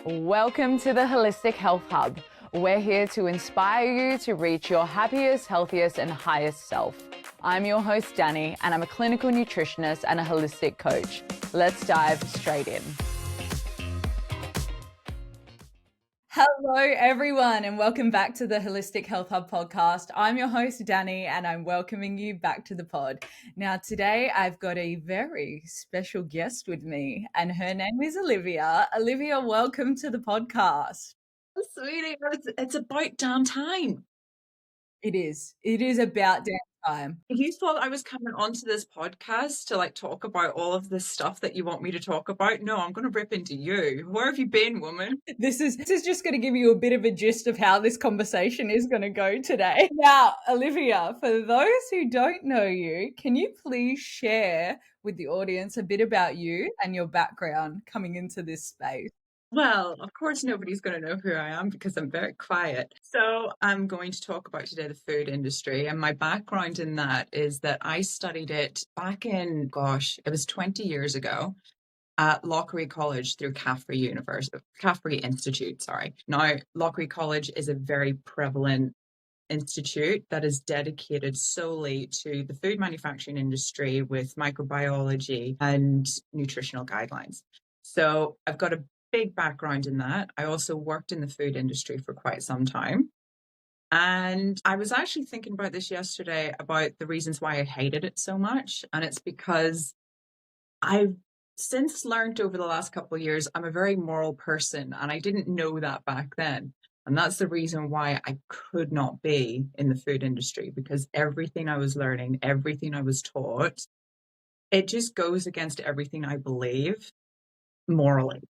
Welcome to the Holistic Health Hub. We're here to inspire you to reach your happiest, healthiest, and highest self. I'm your host, Dani, and I'm a clinical nutritionist and a holistic coach. Let's dive straight in. Hello, everyone, and welcome back to the Holistic Health Hub podcast. I'm your host, Dani, and I'm welcoming you back to the pod. Now, today I've got a very special guest with me, and her name is Olivia. Olivia, welcome to the podcast. Sweetie, it's about damn time. It is. It is about damn time. You thought I was coming onto this podcast to talk about all of this stuff that you want me to talk about? No, I'm going to rip into you. Where have you been, woman? This is just going to give you a bit of a gist of how this conversation is going to go today. Now, Olivia, for those who don't know you, can you please share with the audience a bit about you and your background coming into this space? Well, of course, nobody's going to know who I am because I'm very quiet. So I'm going to talk about today the food industry. And my background in that is that I studied it back in, it was 20 years ago at Loughrea College through Caffrey Institute, sorry. Now, Loughrea College is a very prevalent institute that is dedicated solely to the food manufacturing industry with microbiology and nutritional guidelines. So I've got a big background in that. I also worked in the food industry for quite some time. And I was actually thinking about this yesterday about the reasons why I hated it so much. And it's because I've since learned over the last couple of years, I'm a very moral person, and I didn't know that back then. And that's the reason why I could not be in the food industry, because everything I was learning, everything I was taught, it just goes against everything I believe morally.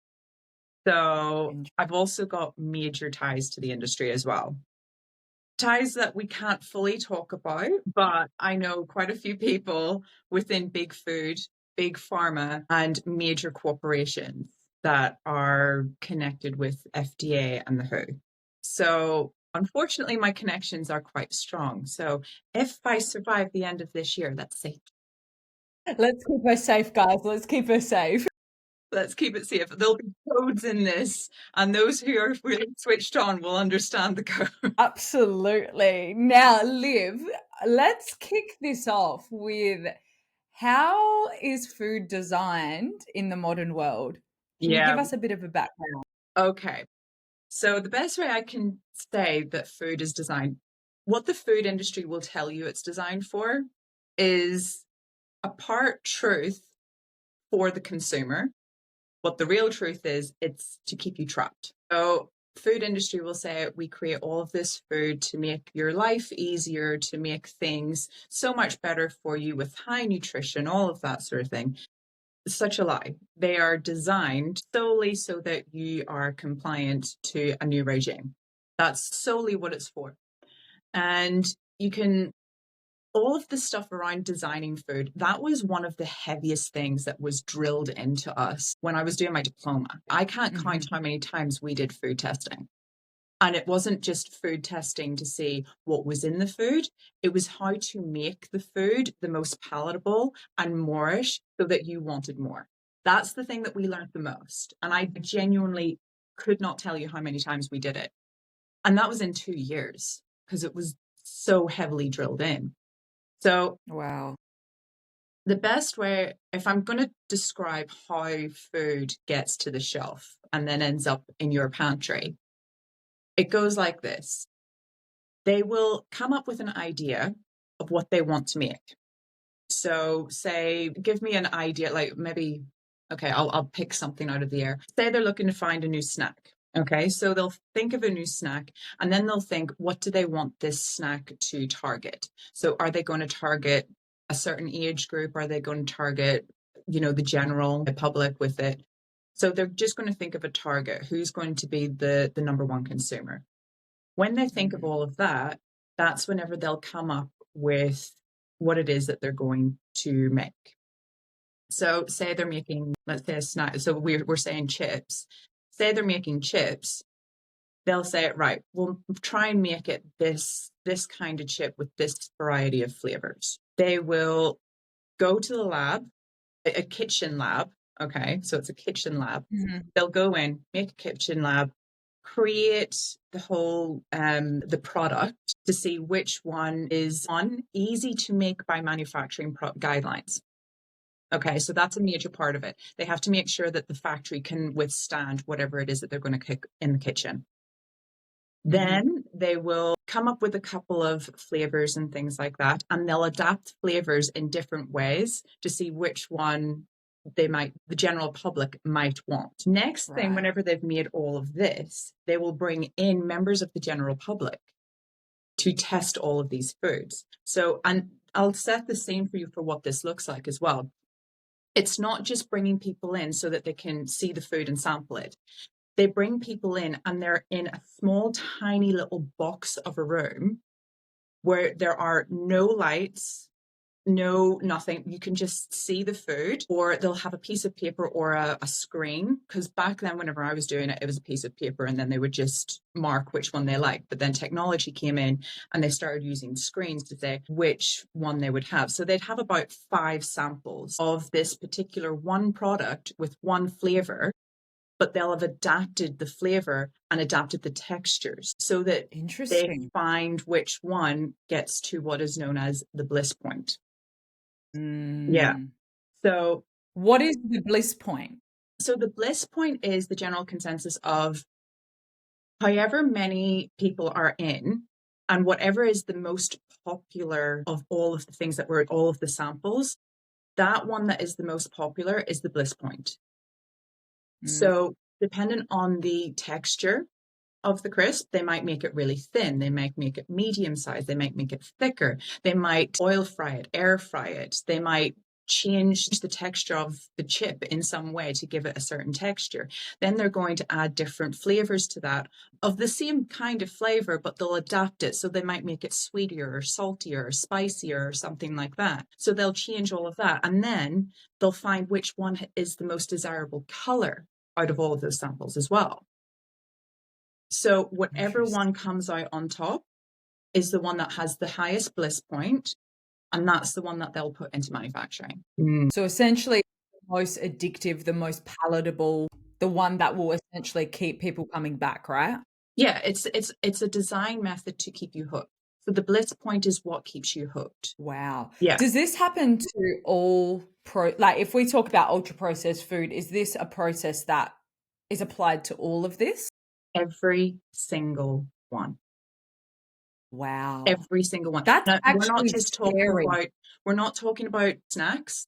So I've also got major ties to the industry as well. Ties that we can't fully talk about, but I know quite a few people within big food, big pharma, and major corporations that are connected with FDA and the WHO. So unfortunately, my connections are quite strong. So if I survive the end of this year, that's safe. Let's keep her safe, guys. Let's keep her safe. Let's keep it safe. There'll be codes in this, and those who are really switched on will understand the code. Absolutely. Now, Liv, let's kick this off with how is food designed in the modern world? Can you give us a bit of a background? Okay. So the best way I can say that food is designed, what the food industry will tell you it's designed for is a part truth for the consumer. What the real truth is, it's to keep you trapped. So food industry will say, we create all of this food to make your life easier, to make things so much better for you with high nutrition, all of that sort of thing. Such a lie. They are designed solely so that you are compliant to a new regime. That's solely what it's for. And you can, all of the stuff around designing food, that was one of the heaviest things that was drilled into us when I was doing my diploma. I can't count how many times we did food testing. And it wasn't just food testing to see what was in the food. It was how to make the food the most palatable and moreish so that you wanted more. That's the thing that we learned the most. And I genuinely could not tell you how many times we did it. And that was in 2 years because it was so heavily drilled in. So, wow. The best way, if I'm going to describe how food gets to the shelf and then ends up in your pantry, it goes like this. They will come up with an idea of what they want to make. So say, give me an idea, I'll pick something out of the air. Say they're looking to find a new snack. Okay, so they'll think of a new snack and then they'll think, what do they want this snack to target? So are they going to target a certain age group? Are they going to target, the general public with it? So they're just going to think of a target. Who's going to be the number one consumer? When they think of all of that, that's whenever they'll come up with what it is that they're going to make. So say they're making, let's say a snack. So we're saying chips. Say they're making chips. They'll say, right, we'll try and make it this kind of chip with this variety of flavors. They will go to the lab, a kitchen lab, Okay, so it's a kitchen lab. Mhm. They'll go in, make a kitchen lab, create the whole the product to see which one is easy to make by manufacturing guidelines. Okay, so that's a major part of it. They have to make sure that the factory can withstand whatever it is that they're going to cook in the kitchen. Mhm. Then they will come up with a couple of flavors and things like that, and they'll adapt flavors in different ways to see which one the general public might want. Next thing, Right. whenever they've made all of this, they will bring in members of the general public to test all of these foods. So, and I'll set the scene for you for what this looks like as well. It's not just bringing people in so that they can see the food and sample it. They bring people in and they're in a small, tiny little box of a room where there are no lights, no nothing. You can just see the food, or they'll have a piece of paper or a screen. Because back then, whenever I was doing it, it was a piece of paper and then they would just mark which one they liked. But then technology came in and they started using screens to say which one they would have. So they'd have about 5 samples of this particular one product with one flavor, but they'll have adapted the flavor and adapted the textures so that they Interesting. find which one gets to what is known as the bliss point. Yeah. Mm. So, What is the bliss point? so the bliss point is the general consensus of however many people are in, and whatever is the most popular of all of the things that were all of the samples, that one that is the most popular is the bliss point. Mm. So, dependent on the texture of the crisp, they might make it really thin. They might make it medium size. They might make it thicker. They might oil fry it, air fry it. They might change the texture of the chip in some way to give it a certain texture. Then they're going to add different flavors to that of the same kind of flavor, but they'll adapt it. So they might make it sweeter or saltier or spicier or something like that. So they'll change all of that. And then they'll find which one is the most desirable color out of all of those samples as well. So whatever one Interesting. comes out on top is the one that has the highest bliss point, and that's the one that they'll put into manufacturing. So essentially, the most addictive, the most palatable, the one that will essentially keep people coming back, right? Yeah, it's a design method to keep you hooked. So the bliss point is what keeps you hooked. Wow. Yeah, Does this happen to all like if we talk about ultra processed food, is this a process that is applied to all of this? every single one. Wow. Every single one. That's Now, actually scary. we're not talking about snacks.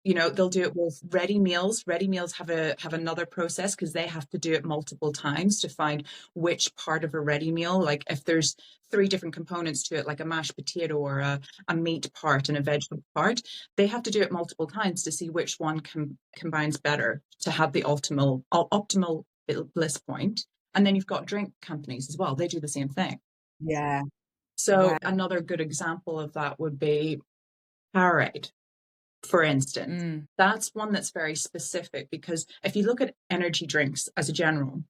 You know, they'll do it with ready meals. Ready meals have another process because they have to do it multiple times to find which part of a ready meal, like if there's 3 different components to it, like a mashed potato or a meat part and a vegetable part, they have to do it multiple times to see which one combines better to have the optimal bliss point. And then you've got drink companies as well. They do the same thing. Yeah. So Wow. another good example of that would be Powerade, for instance. Mm. That's one that's very specific because if you look at energy drinks as a general,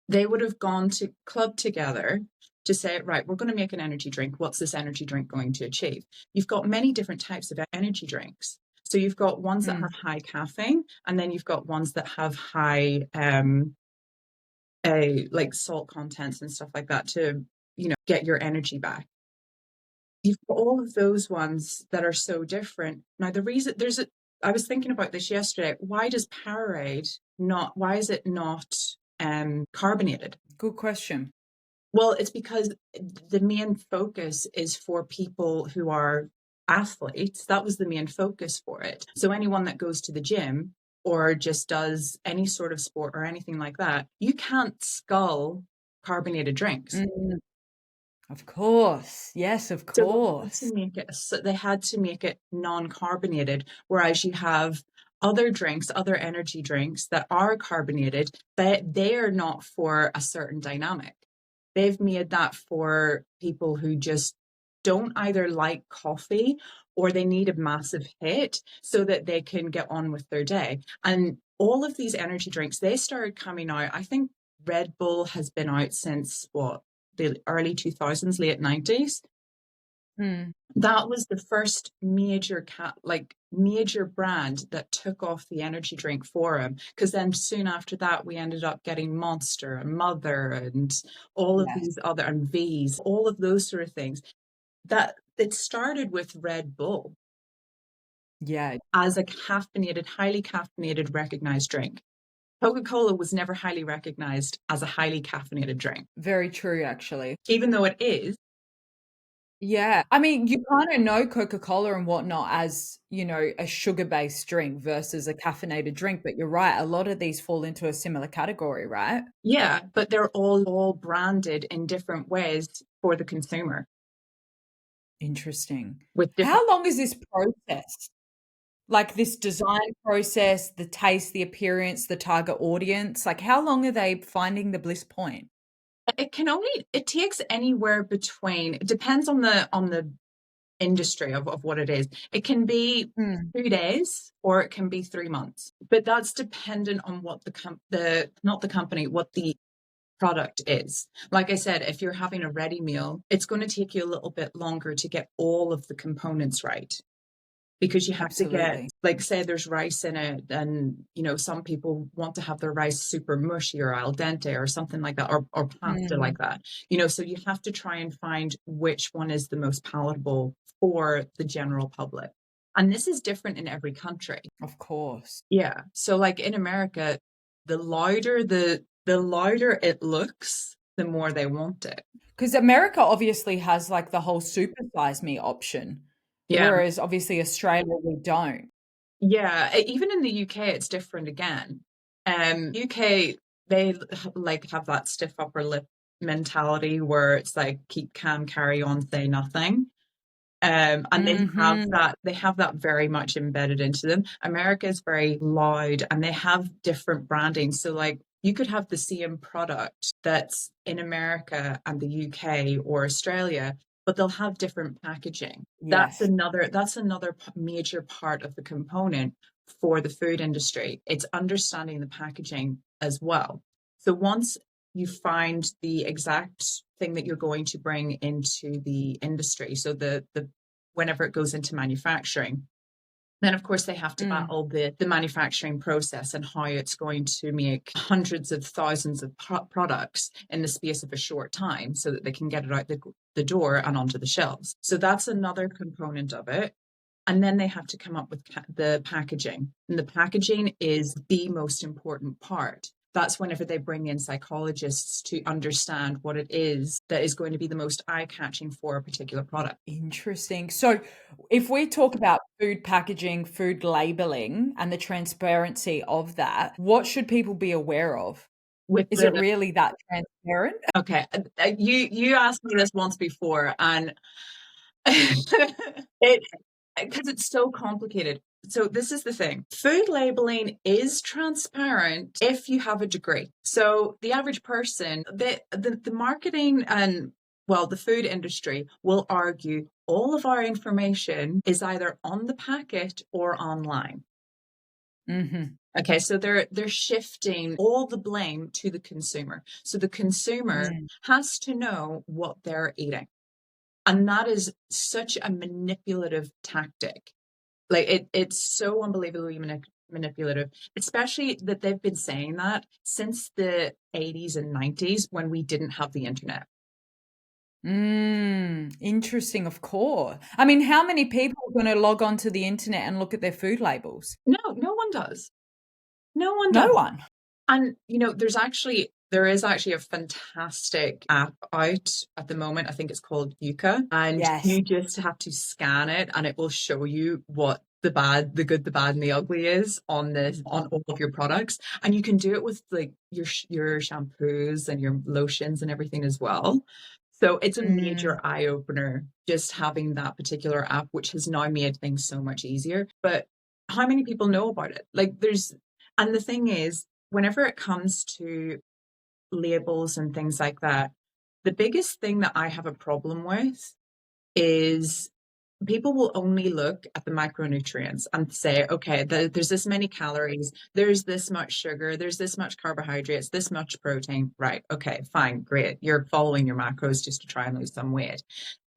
they would have gone to club together to say, right, we're going to make an energy drink. What's this energy drink going to achieve? You've got many different types of energy drinks. So you've got ones that Mm. have high caffeine, and then you've got ones that have high like salt contents and stuff like that to, get your energy back. You've got all of those ones that are so different. Now, the reason I was thinking about this yesterday. Why does Powerade why is it not carbonated? Good question. Well, it's because the main focus is for people who are athletes. That was the main focus for it. So anyone that goes to the gym or just does any sort of sport or anything like that, you can't scull carbonated drinks. Mm. Of course. Yes, of So course. they had to make it non-carbonated, whereas you have other drinks, other energy drinks that are carbonated, but they are not for a certain dynamic. They've made that for people who just don't either like coffee or they need a massive hit so that they can get on with their day. And all of these energy drinks, they started coming out. I think Red Bull has been out since the early 2000s, late 90s. Mm. That was the first major major brand that took off the energy drink for him. Because then soon after that, we ended up getting Monster and Mother and all of Yes. these other, and V's, all of those sort of things. That it started with Red Bull Yeah. as a caffeinated, highly caffeinated, recognized drink. Coca-Cola was never highly recognized as a highly caffeinated drink, Very true, actually. even though it is. Yeah. I mean, you kind of know Coca-Cola and whatnot as, a sugar-based drink versus a caffeinated drink, but you're right, a lot of these fall into a similar category, right? Yeah, but they're all branded in different ways for the consumer Interesting. with different. How long is this process? Like this design process, the taste, the appearance, the target audience, like how long are they finding the bliss point? It takes anywhere between, it depends on the industry of what it is. It can be Mm, 2 days or it can be 3 months, but that's dependent on what the not the company, what the product is. Like I said, if you're having a ready meal, it's going to take you a little bit longer to get all of the components right, because you have to get, absolutely. like, say there's rice in it, and some people want to have their rice super mushy or al dente or something like that, or pasta Mm, like that. So you have to try and find which one is the most palatable for the general public, and this is different in every country. of course. Yeah, so like in America, the louder it looks, the more they want it. Because America obviously has like the whole supersize me option, Yeah. whereas obviously Australia, we don't. Yeah, even in the UK, it's different again. UK, they like have that stiff upper lip mentality where it's like keep calm, carry on, say nothing. And Mhm. they have that very much embedded into them. America is very loud and they have different branding. So like you could have the same product that's in America and the UK or Australia, but they'll have different packaging. Yes. That's another major part of the component for the food industry. It's understanding the packaging as well. So once you find the exact thing that you're going to bring into the industry, so the whenever it goes into manufacturing, then of course they have to Mm, battle the manufacturing process and how it's going to make hundreds of thousands of products in the space of a short time so that they can get it out the door and onto the shelves. So that's another component of it. And then they have to come up with the packaging. And the packaging is the most important part. That's whenever they bring in psychologists to understand what it is that is going to be the most eye-catching for a particular product. interesting. So if we talk about food packaging, food labeling, and the transparency of that, what should people be aware of? With Is it the really that transparent? Okay, you asked me this once before, and it because it's so complicated. So this is the thing. Food labeling is transparent if you have a degree. So the average person, the marketing and, well, the food industry will argue all of our information is either on the packet or online. Mhm. Okay, so they're shifting all the blame to the consumer. So the consumer Mm, has to know what they're eating. And that is such a manipulative tactic. Like it's so unbelievably manipulative, especially that they've been saying that since the 80s and 90s when we didn't have the internet. interesting, of course. I mean, how many people are gonna log on to the internet and look at their food labels? No, no one does. No one No does. one. And there is actually a fantastic app out at the moment. I think it's called Yuka, and Yes. you just have to scan it, and it will show you what the good, the bad, and the ugly is on all of your products. And you can do it with like your shampoos and your lotions and everything as well. So it's a Mm, major eye opener just having that particular app, which has now made things so much easier. But how many people know about it? And the thing is, whenever it comes to labels and things like that, the biggest thing that I have a problem with is people will only look at the macronutrients and say, okay, there's this many calories, there's this much sugar, there's this much carbohydrates, this much protein. Right. Okay, fine, great. You're following your macros just to try and lose some weight.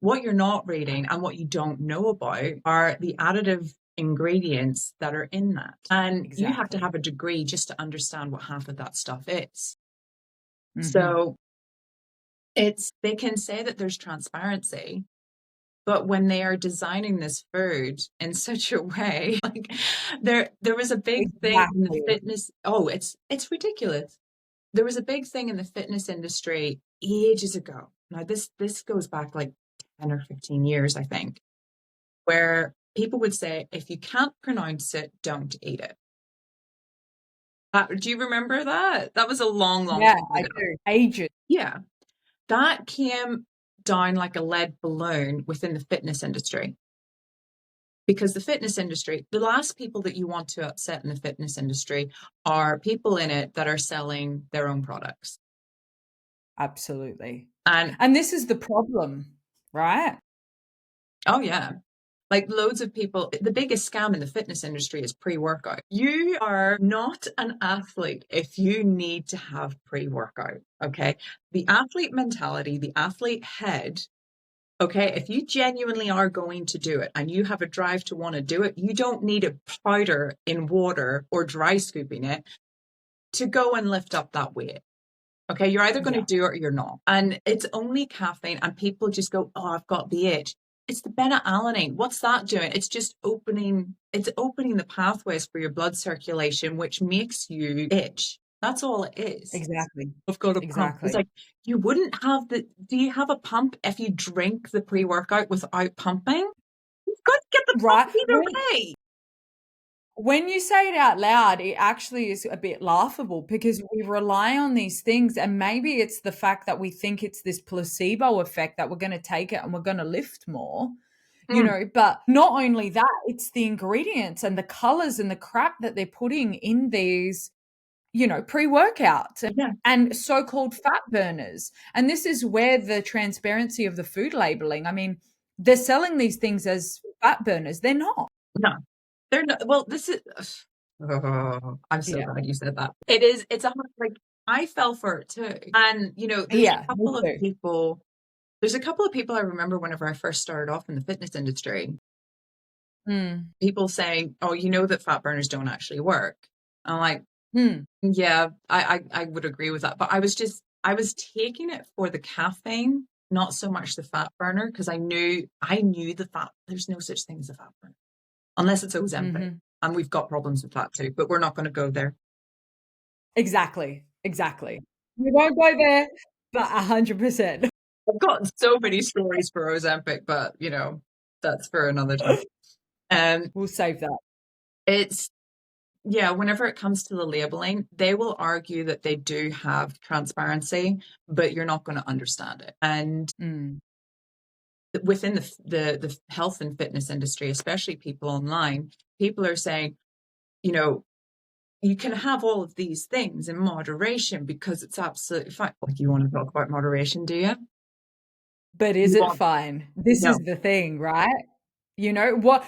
What you're not reading and what you don't know about are the additive ingredients that are in that. And you have to Exactly. have a degree just to understand what half of that stuff is. Hmm. So they can say that there's transparency, but when they are designing this food in such a way, like there was a big thing in the Exactly. fitness. Oh, it's ridiculous. There was a big thing in the fitness industry ages ago. Now this goes back like 10 or 15 years, I think, where people would say, if you can't pronounce it, don't eat it. Do you remember that? That was a long, long Yeah, time I ago. do. Ages. Yeah. That came down like a lead balloon within the fitness industry. Because the fitness industry, the last people that you want to upset in the fitness industry are people in it that are selling their own products. Absolutely. And And this is the problem, right? oh, yeah. Like loads of people, the biggest scam in the fitness industry is pre-workout. You are not an athlete if you need to have pre-workout. Okay. The athlete mentality, the athlete head. Okay. If you genuinely are going to do it and you have a drive to want to do it, you don't need a powder in water or dry scooping it to go and lift up that weight. Okay. You're either going to Yeah, do it or you're not. And it's only caffeine, and people just go, oh, I've got the itch. It's the beta-alanine. What's that doing? It's just opening the pathways for your blood circulation, which makes you itch. That's all it is. exactly. I've got a pump. It's Exactly. like, you wouldn't have do you have a pump if you drink the pre-workout without pumping? You've got to get the pump Right? either way. When you say it out loud, it actually is a bit laughable because we rely on these things, and maybe it's the fact that we think it's this placebo effect that we're gonna take it and we're gonna lift more, Mm, but not only that, it's the ingredients and the colors and the crap that they're putting in these, pre-workouts yeah, and so-called fat burners. And this is where the transparency of the food labeling, I mean, they're selling these things as fat burners. They're not. no. They're not. Well, this is. Oh, I'm so Yeah. glad you said that. It is. It's a like I fell for it too, and there's Yeah, a me couple of too. people. There's a couple of people I remember whenever I first started off in the fitness industry. Mm. People saying, "Oh, you know that fat burners don't actually work." I'm like, Mm. yeah, I would agree with that, but I was taking it for the caffeine, not so much the fat burner, because I knew the fat. There's no such thing as a fat burner unless it's Ozempic. Mhm. And we've got problems with that too, but we're not going to go there. Exactly, exactly. We won't go there, but 100%. I've got so many stories for Ozempic, but that's for another time. Um, We'll save that. it's yeah, whenever it comes to the labeling, they will argue that they do have transparency, but you're not going to understand it. And Mm. within the health and fitness industry, especially people online, people are saying, you know, you can have all of these things in moderation because it's absolutely fine. Like, you want to talk about moderation, do you? But is You it want fine? This is no. the thing, right? What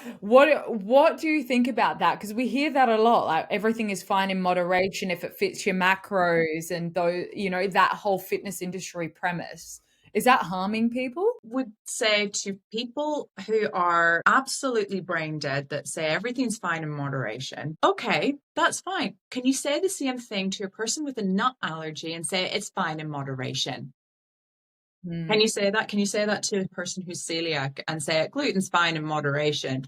do you think about that? Because we hear that a lot, like, everything is fine in moderation if it fits your macros and that whole fitness industry premise. Is that harming people? Would say to people who are absolutely brain dead that say everything's fine in moderation, okay, that's fine. Can you say the same thing to a person with a nut allergy and say it's fine in moderation? Can Mm. you say that? Can you say that to a person who's celiac and say gluten's fine in moderation?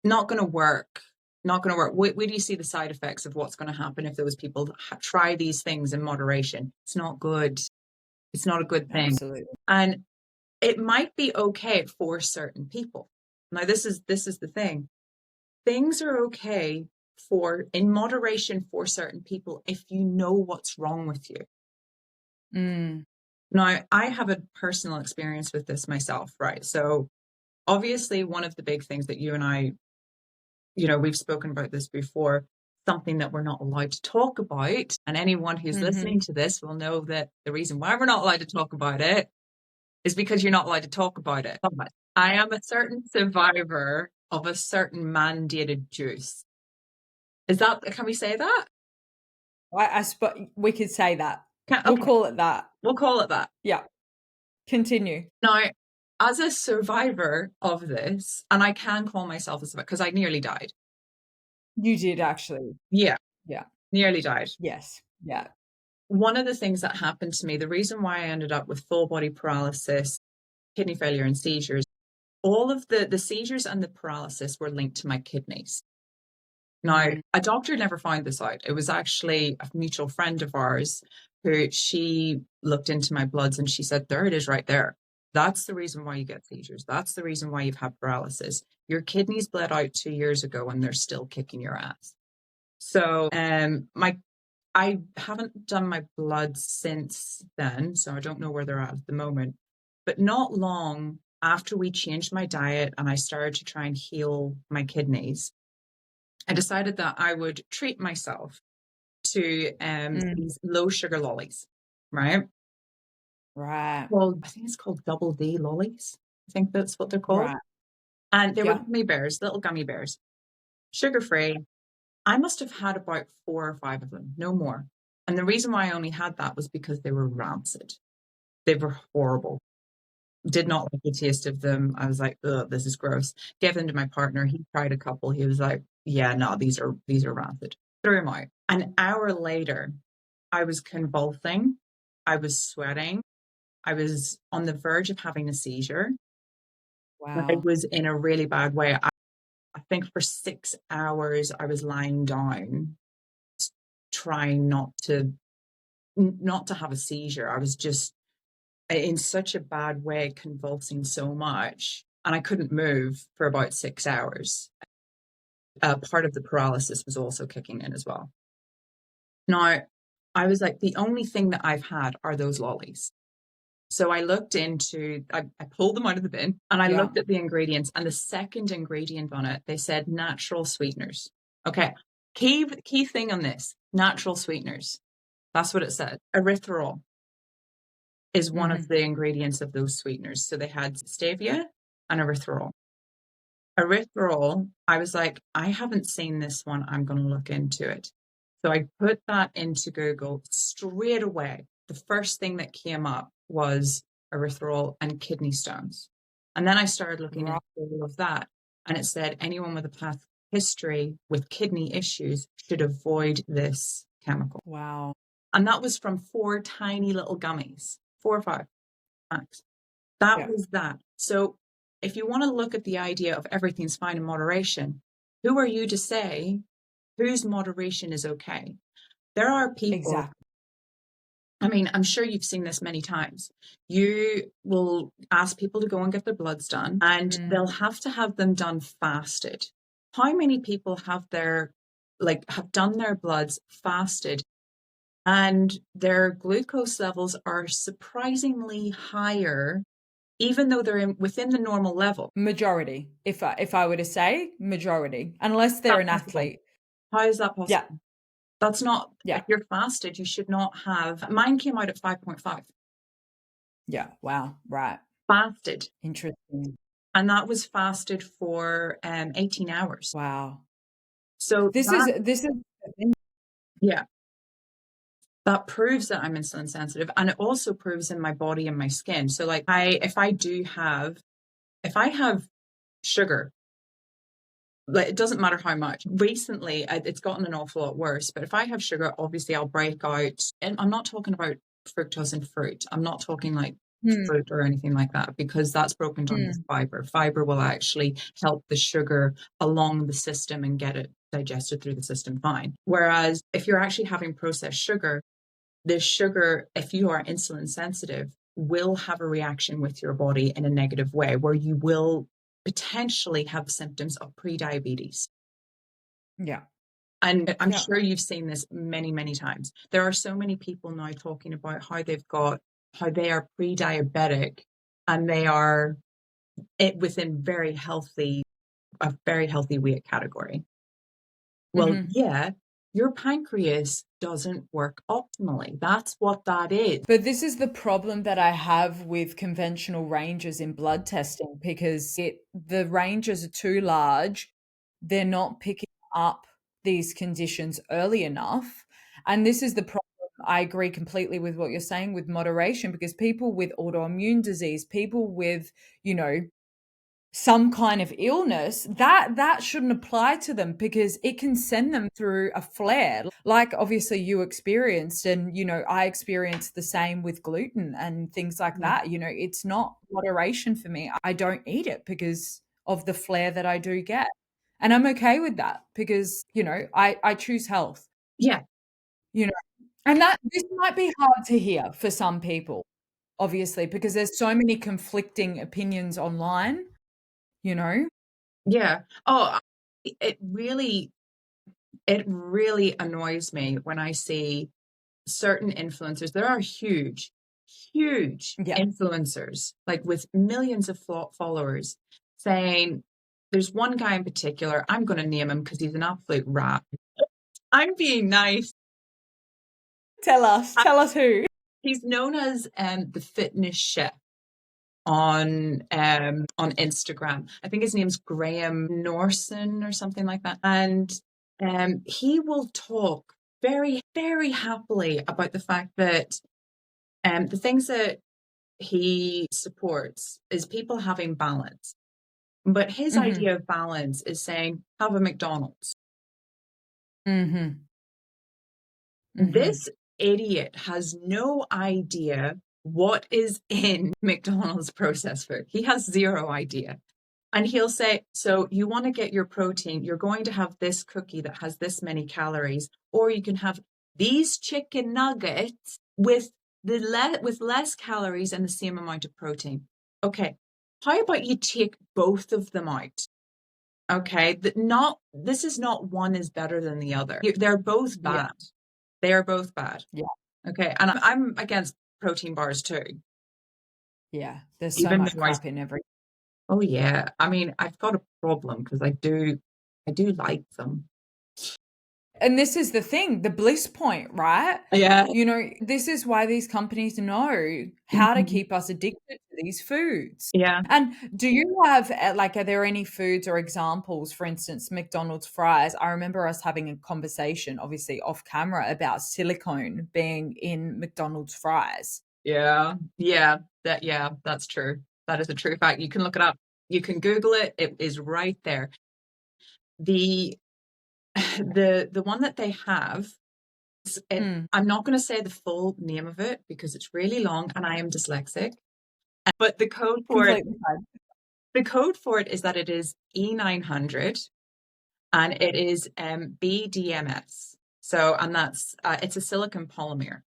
Not going to work. Not going to work. Where do you see the side effects of what's going to happen if those people try these things in moderation? It's not good. It's not a good thing. Absolutely. And it might be okay for certain people. Now, this is the thing. Things are okay for in moderation for certain people if you know what's wrong with you. Mm. Now, I have a personal experience with this myself, right? So obviously one of the big things that you and I, we've spoken about this before, something that we're not allowed to talk about. And anyone who's Mhm. listening to this will know that the reason why we're not allowed to talk about it is because you're not allowed to talk about it. But I am a certain survivor of a certain mandated juice. Can we say that? We could say that. We'll Okay, call it that. we'll call it that. Yeah. Continue. Now, as a survivor of this, and I can call myself a survivor because I nearly died. You did actually. Yeah, Yeah. nearly died. Yes. Yeah. One of the things that happened to me, the reason why I ended up with full body paralysis, kidney failure, and seizures, all of the seizures and the paralysis were linked to my kidneys. Now, a doctor never found this out. It was actually a mutual friend of ours who she looked into my bloods and she said, there it is right there. That's the reason why you get seizures. That's the reason why you've had paralysis. Your kidneys bled out 2 years ago and they're still kicking your ass. So I haven't done my bloods since then, so I don't know where they're at the moment. But not long after we changed my diet and I started to try and heal my kidneys, I decided that I would treat myself to these low sugar lollies, right? Right. Well, I think it's called double D lollies. I think that's what they're called. Right. And they were Yeah. gummy bears, little gummy bears, sugar free. I must have had about 4 or 5 of them, no more. And the reason why I only had that was because they were rancid. They were horrible. Did not like the taste of them. I was like, ugh, this is gross. Gave them to my partner. He tried a couple. He was like, yeah, no, these are rancid. Threw them out. An hour later, I was convulsing. I was sweating. I was on the verge of having a seizure. I Wow. was in a really bad way. I think for 6 hours I was lying down, trying not to have a seizure. I was just in such a bad way, convulsing so much, and I couldn't move for about 6 hours. Part of the paralysis was also kicking in as well. Now, I was like, the only thing that I've had are those lollies. So I pulled them out of the bin and I looked at the ingredients, and the second ingredient on it, they said natural sweeteners. Okay. Key thing on this, natural sweeteners. That's what it said. Erythritol is one of the ingredients of those sweeteners. So they had stevia and erythritol. Erythritol, I was like, I haven't seen this one. I'm going to look into it. So I put that into Google straight away. The first thing that came up was erythritol and kidney stones. And then I started looking into all of that. And it said anyone with a past history with kidney issues should avoid this chemical. Wow. And that was from 4 tiny little gummies, 4 or 5 max. That was that. So if you want to look at the idea of everything's fine in moderation, who are you to say whose moderation is okay? There are people. Exactly. I mean, I'm sure you've seen this many times. You will ask people to go and get their bloods done, and they'll have to have them done fasted. How many people have done their bloods fasted, and their glucose levels are surprisingly higher, even though they're within the normal level? Majority. If I were to say majority, unless they're an athlete. How is that possible? Yeah. That's not, Yeah. if you're fasted, you should not have, mine came out at 5.5. Yeah. Wow. Right. Fasted. Interesting. And that was fasted for 18 hours. Wow. So this is yeah. That proves that I'm insulin sensitive, and it also proves in my body and my skin. So like if I have sugar, like it doesn't matter how much. Recently, it's gotten an awful lot worse. But if I have sugar, obviously I'll break out. And I'm not talking about fructose in fruit. I'm not talking like fruit or anything like that, because that's broken down with fiber. Fiber will actually help the sugar along the system and get it digested through the system fine. Whereas if you're actually having processed sugar, the sugar, if you are insulin sensitive, will have a reaction with your body in a negative way, where you will potentially have symptoms of pre-diabetes. Yeah. And I'm sure you've seen this many, many times. There are so many people now talking about how they are pre-diabetic, and they are within a very healthy weight category. Well, yeah, your pancreas doesn't work optimally. That's what that is. But this is the problem that I have with conventional ranges in blood testing, because the ranges are too large. They're not picking up these conditions early enough. And this is the problem I agree completely with what you're saying with moderation, because people with autoimmune disease, people with, you know, some kind of illness, that shouldn't apply to them, because it can send them through a flare, like obviously you experienced. And you know, I experienced the same with gluten and things like Yeah. that. You know, it's not moderation for me. I don't eat it because of the flare that I do get, and I'm okay with that, because you know, I choose health, Yeah. you know. And that this might be hard to hear for some people, obviously, because there's so many conflicting opinions online, you know. Yeah. Oh, it really, it really annoys me when I see certain influencers. There are huge, huge Yeah. influencers, like with millions of followers, saying, there's one guy in particular, I'm going to name him because he's an absolute rat. I'm being nice. Tell us who. He's known as the fitness chef on Instagram. I think his name's Graham Norson or something like that. And he will talk very, very happily about the fact that the things that he supports is people having balance. But his Mhm. idea of balance is saying, have a McDonald's. Mhm. Mhm. This idiot has no idea what is in McDonald's processed food. He has zero idea. And he'll say, so you want to get your protein, you're going to have this cookie that has this many calories, or you can have these chicken nuggets with with less calories and the same amount of protein. Okay. How about you take both of them out? Okay. This is not one is better than the other. They're both Yeah. bad. They are both bad. Yeah. Okay. And I'm against protein bars too, Yeah. There's so even much though I crap in every. oh yeah. I mean, I've got a problem because I do like them. And this is the thing, the bliss point, right? Yeah. You know, this is why these companies know how to Mhm. keep us addicted to these foods. Yeah. And do you have, like, are there any foods or examples, for instance, McDonald's fries? I remember us having a conversation, obviously off camera, about silicone being in McDonald's fries. Yeah. Yeah, that's true. That is a true fact. You can look it up. You can Google it. It is right there. The the one that they have, Mm, I'm not going to say the full name of it because it's really long and I am dyslexic. But completely fine. the code for it is that it is E900 and it is BDMS. So, and that's it's a silicon polymer.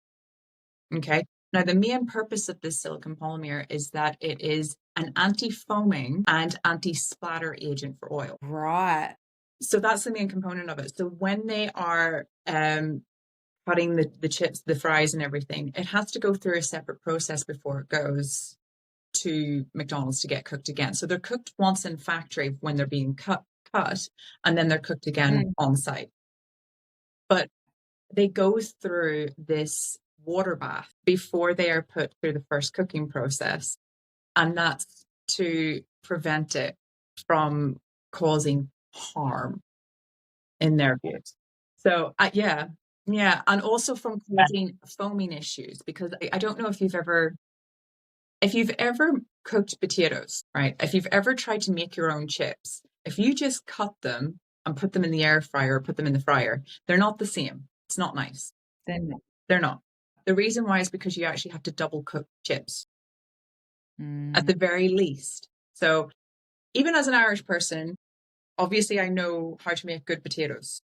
Okay. Now, the main purpose of this silicon polymer is that it is an anti-foaming and anti-splatter agent for oil. Right. So that's the main component of it. So when they are cutting the chips, the fries, and everything, it has to go through a separate process before it goes to McDonald's to get cooked again. So they're cooked once in factory when they're being cut, and then they're cooked again Mm, on site. But they go through this water bath before they are put through the first cooking process. And that's to prevent it from causing harm in their views. So, yeah, yeah. And also from causing foaming issues, because I don't know if you've ever cooked potatoes, right? If you've ever tried to make your own chips, if you just cut them and put them in the air fryer or put them in the fryer, they're not the same. It's not nice. then They're not. The reason why is because you actually have to double cook chips at mm, the very least. So even as an Irish person, obviously I know how to make good potatoes.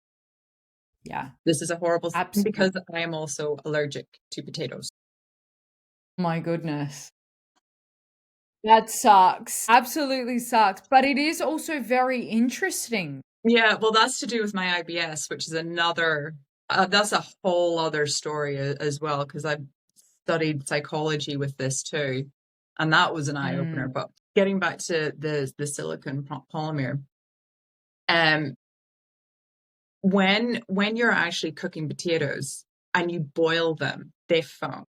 yeah, This is a horrible thing absolutely. because I am also allergic to potatoes. My goodness. That sucks. Absolutely sucks. But it is also very interesting. Yeah, well, that's to do with my IBS, which is that's a whole other story as well, because I've studied psychology with this too. And that was an eye opener. Mm, But getting back to the silicon polymer, um, when you're actually cooking potatoes and you boil them, they foam.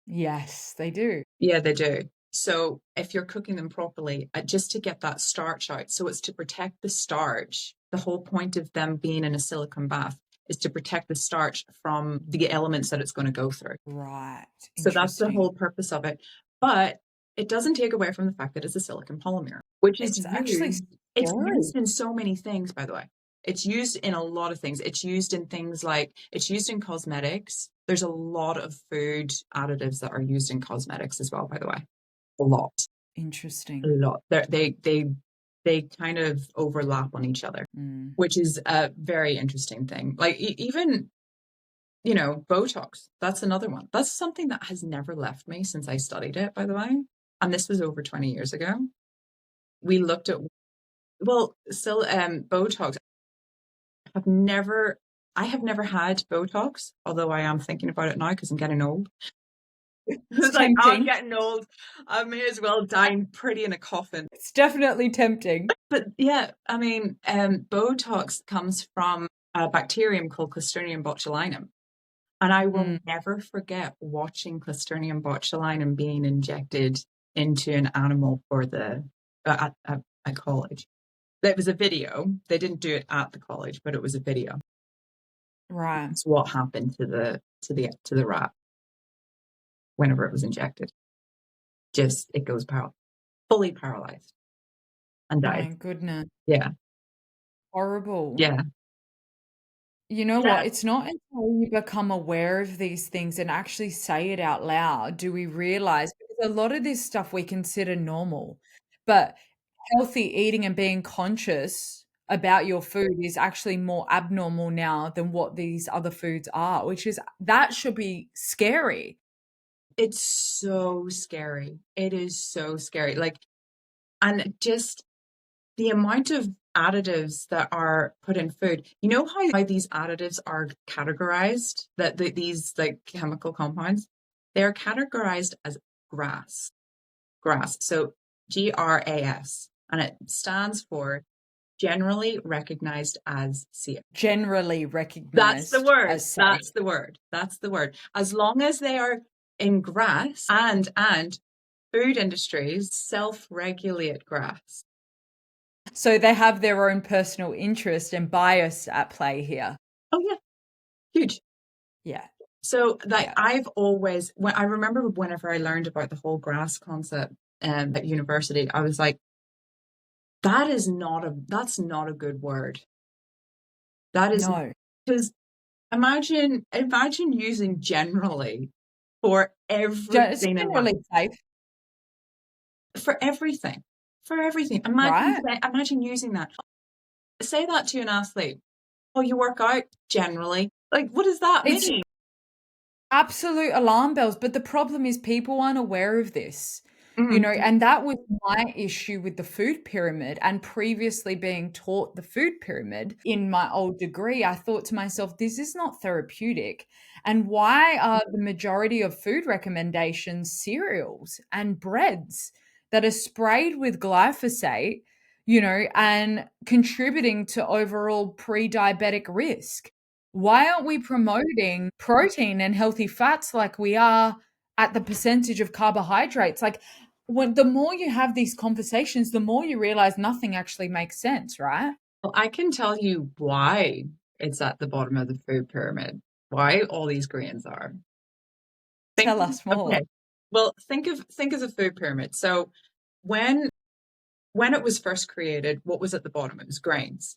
yes, they do. Yeah, they do. So if you're cooking them properly, just to get that starch out, so it's to protect the starch. The whole point of them being in a silicone bath is to protect the starch from the elements that it's going to go through. Right. So that's the Interesting. whole purpose of it. But it doesn't take away from the fact that it's a silicon polymer, which is It's actually it's scary. used in so many things, by the way. It's used in a lot of things. It's used in things like, it's used in cosmetics. There's a lot of food additives that are used in cosmetics as well, by the way. A lot. A Interesting. lot. They kind of overlap on each other, which is a very interesting thing. Like even, Botox, that's another one. That's something that has never left me since I studied it, by the way. And this was over 20 years ago. We looked at, well, still, Botox. I have never had Botox, although I am thinking about it now because I'm getting old. It's It's like, I'm tempting. getting old. I may as well die pretty in a coffin. It's definitely tempting. But yeah, I mean, Botox comes from a bacterium called Clostridium botulinum. And I will never forget watching Clostridium botulinum being injected into an animal for at college. It was a video. They didn't do it at the college, but it was a video. Right. It's what happened to the rat whenever it was injected. Just it goes fully paralyzed and died. My goodness. Yeah. Horrible. Yeah. You know Yeah. what? It's not until you become aware of these things and actually say it out loud do we realize, because a lot of this stuff we consider normal, but healthy eating and being conscious about your food is actually more abnormal now than what these other foods are, that should be scary. It's so scary. It is so scary. Like, and just the amount of additives that are put in food. You know how these additives are categorized, that these like chemical compounds, they're categorized as GRAS. GRAS. So GRAS. And it stands for generally recognized as safe. Generally That's the recognized word. as safe. That's the word. That's the word. As long as they are in GRAS and food industries self-regulate GRAS. So they have their own personal interest and bias at play here. Oh yeah, huge. Yeah. So like Yeah. I remember whenever I learned about the whole GRAS concept at university, I was like, that's not a good word. That is, No. because imagine using generally for It's everything in life. generally safe, For everything. For everything. right? Imagine using that. Say that to an athlete. Oh, you work out generally. Like, what does that It's mean? absolute alarm bells, but the problem is people aren't aware of this, Mm. and that was my issue with the food pyramid and previously being taught the food pyramid in my old degree. I thought to myself, this is not therapeutic. And why are the majority of food recommendations cereals and breads that are sprayed with glyphosate, and contributing to overall pre-diabetic risk? Why aren't we promoting protein and healthy fats like we are at the percentage of carbohydrates? Like, when the more you have these conversations, the more you realize nothing actually makes sense, right? Well, I can tell you why it's at the bottom of the food pyramid, why all these grains are. Tell us more. Okay. Well, think of the food pyramid. So when it was first created, what was at the bottom? It was grains,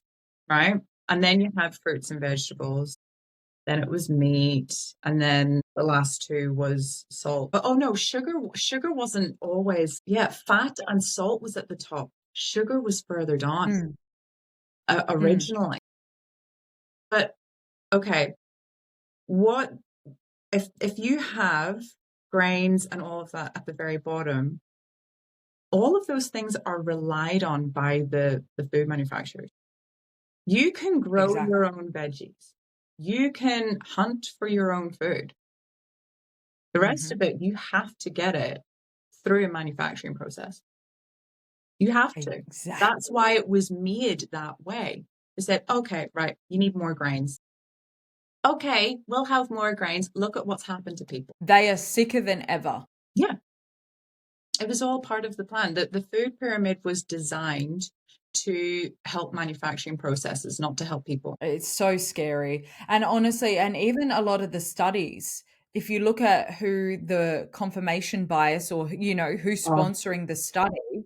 right? And then you have fruits and vegetables. Then it was meat, and then the last two was salt. But oh no, sugar wasn't always. Yeah, fat and salt was at the top. Sugar was further down Mm, mm. originally. But okay, what if you have grains and all of that at the very bottom? All of those things are relied on by the food manufacturers. You can grow Exactly. your own veggies. You can hunt for your own food. The rest of Mhm. it, you have to get it through a manufacturing process. You have to. That's Exactly. why it was made that way. They said, okay, right, you need more grains. Okay, we'll have more grains. Look at what's happened to people. They are sicker than ever. Yeah, it was all part of the plan. The food pyramid was designed to help manufacturing processes, not to help people. It's so scary. And honestly, and even a lot of the studies, if you look at who the confirmation bias or, who's Oh, sponsoring the study,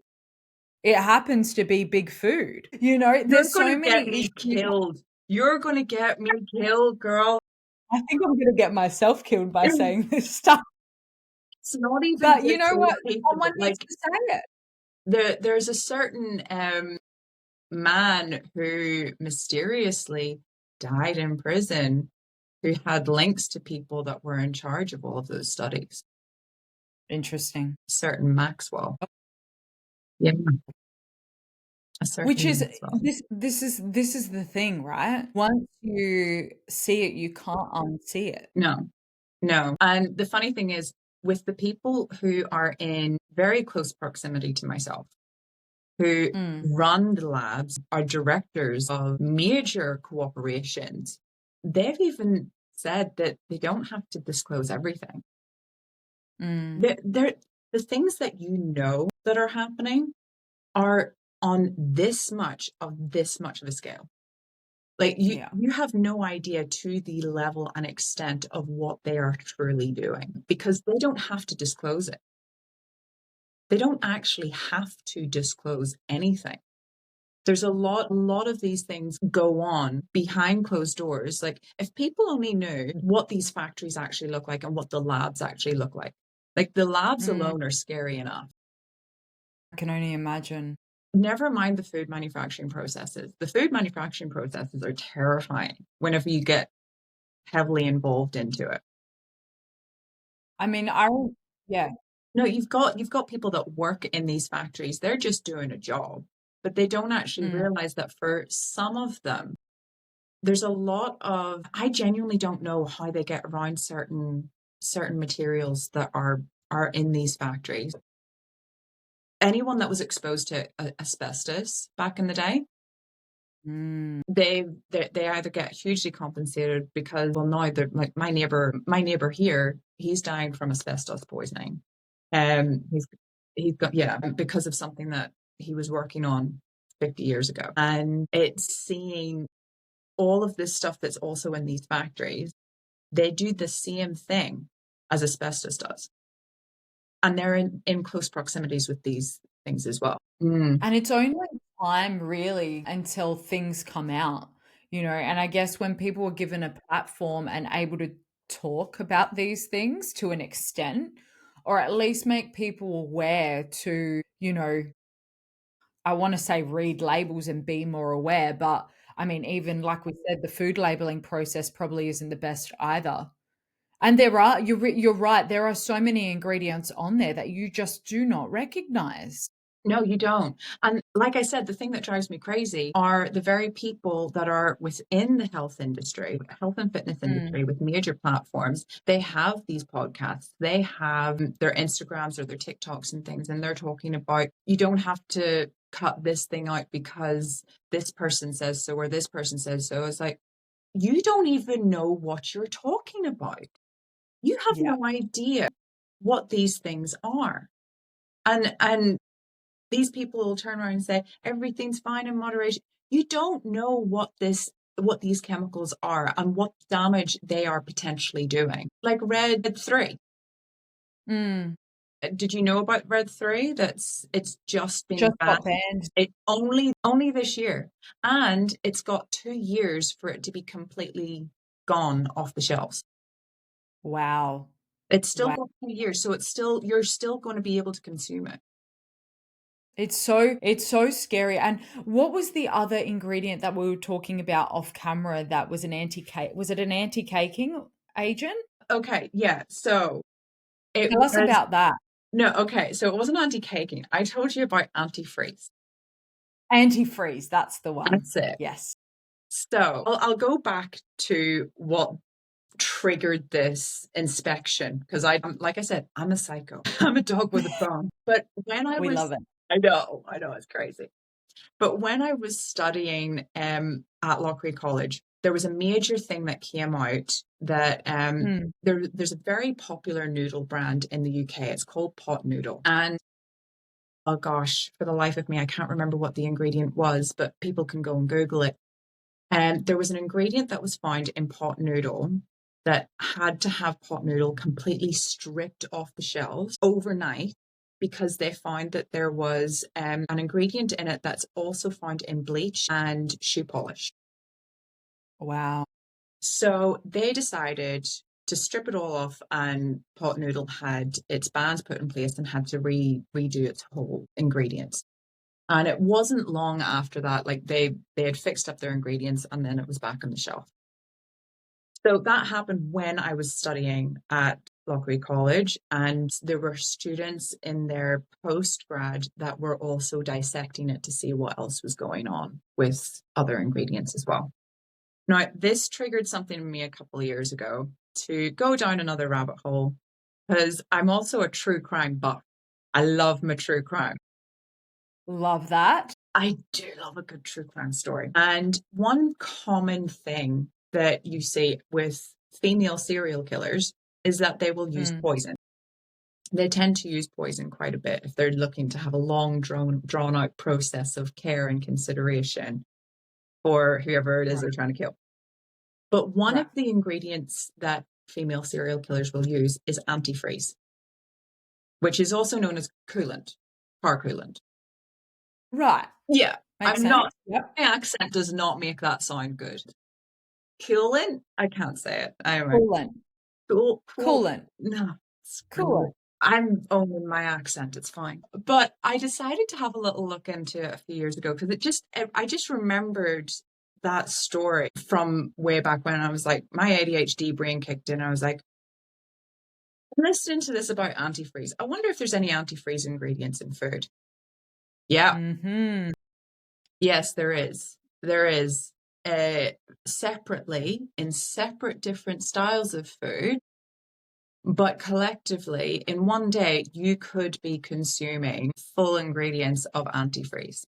it happens to be big food. you're There's going so to get many me issues. killed. You're going to get me killed, girl. I think I'm going to get myself killed by saying this stuff. It's not even But you just know those what? Someone people. needs Like to say it. there's a certain man who mysteriously died in prison who had links to people that were in charge of all of those studies. Interesting. Certain Maxwell. Yeah, a Which certain is Maxwell. this is the thing, right? Once you see it, you can't unsee it. No, no. And the funny thing is, with the people who are in very close proximity to myself, who Mm, run the labs, are directors of major cooperations, they've even said that they don't have to disclose everything. mm, The things that you know that are happening are on this much of a scale. Like yeah. you have no idea to the level and extent of what they are truly doing because they don't have to disclose it. They don't actually have to disclose anything. There's a lot of these things go on behind closed doors. Like if people only knew what these factories actually look like and what the labs actually look like the labs Mm, alone are scary enough. I can only imagine. Never mind the food manufacturing processes. The food manufacturing processes are terrifying whenever you get heavily involved into it. I mean, yeah. No, you've got people that work in these factories. They're just doing a job, but they don't actually Mm, realize that for some of them, there's a lot of I genuinely don't know how they get around certain materials that are in these factories. Anyone that was exposed to asbestos back in the day, mm, they either get hugely compensated because well now they're like my neighbor here, he's dying from asbestos poisoning. He's got yeah because of something that he was working on 50 years ago, and it's seeing all of this stuff that's also in these factories. They do the same thing as asbestos does, and they're in close proximities with these things as well. and it's only time really until things come out, and I guess when people are given a platform and able to talk about these things to an extent, or at least make people aware to, I wanna say read labels and be more aware, but, I mean, even like we said, the food labeling process probably isn't the best either. And you're right, there are so many ingredients on there that you just do not recognize. No, you don't. And like I said, the thing that drives me crazy are the very people that are within the health industry, health and fitness Mm, industry with major platforms. They have these podcasts, they have their Instagrams or their TikToks and things, and they're talking about you don't have to cut this thing out because this person says so or this person says so. It's like, you don't even know what you're talking about. You have yeah, no idea what these things are. And these people will turn around and say everything's fine in moderation. You don't know what these chemicals are and what damage they are potentially doing. Like red 3. mm, Did you know about red 3? It's just been just got banned. banned. It only this year. And it's got 2 years for it to be completely gone off the shelves. Wow, It's still wow. got 2 years, so you're still going to be able to consume it. It's so scary, and what was the other ingredient that we were talking about off camera that was an anti-cake was it an anti-caking agent? Okay, yeah. So it Tell us was about that. no, okay. So it wasn't anti-caking. I told you about antifreeze. Antifreeze, that's the one. That's it. Yes. So I'll go back to what triggered this inspection because like I said, I'm a psycho. I'm a dog with a bone. But when We love it. I know, it's crazy. But when I was studying at Loughrea College, there was a major thing that came out that Mm, there's a very popular noodle brand in the UK. It's called Pot Noodle. And oh gosh, for the life of me, I can't remember what the ingredient was, but people can go and Google it. And there was an ingredient that was found in pot noodle that had to have pot noodle completely stripped off the shelves overnight because they found that there was an ingredient in it that's also found in bleach and shoe polish. Wow. So they decided to strip it all off, and pot noodle had its bans put in place and had to redo its whole ingredients. And it wasn't long after that, like they had fixed up their ingredients and then it was back on the shelf. So that happened when I was studying at Loughrea College, and there were students in their postgrad that were also dissecting it to see what else was going on with other ingredients as well. Now, this triggered something in me a couple of years ago to go down another rabbit hole because I'm also a true crime buff. I love my true crime. Love that. I do love a good true crime story. And one common thing that you see with female serial killers is that they will use poison. They tend to use poison quite a bit if they're looking to have a long, drawn out process of care and consideration for whoever it is they're trying to kill. But one of the ingredients that female serial killers will use is antifreeze, which is also known as coolant, car coolant. Right. Yeah. Makes I'm sense. not, Yep. my accent does not make that sound good. Coolant? I can't say it. Anyway. Coolant. Coolant. No, Coolant. I'm owning my accent. It's fine. But I decided to have a little look into it a few years ago because I just remembered that story from way back when I was like, my ADHD brain kicked in. I was like, I'm listening to this about antifreeze. I wonder if there's any antifreeze ingredients in food. Yeah. Mm-hmm. Yes, there is. There is. Separately, in separate different styles of food, but collectively, in one day, you could be consuming full ingredients of antifreeze.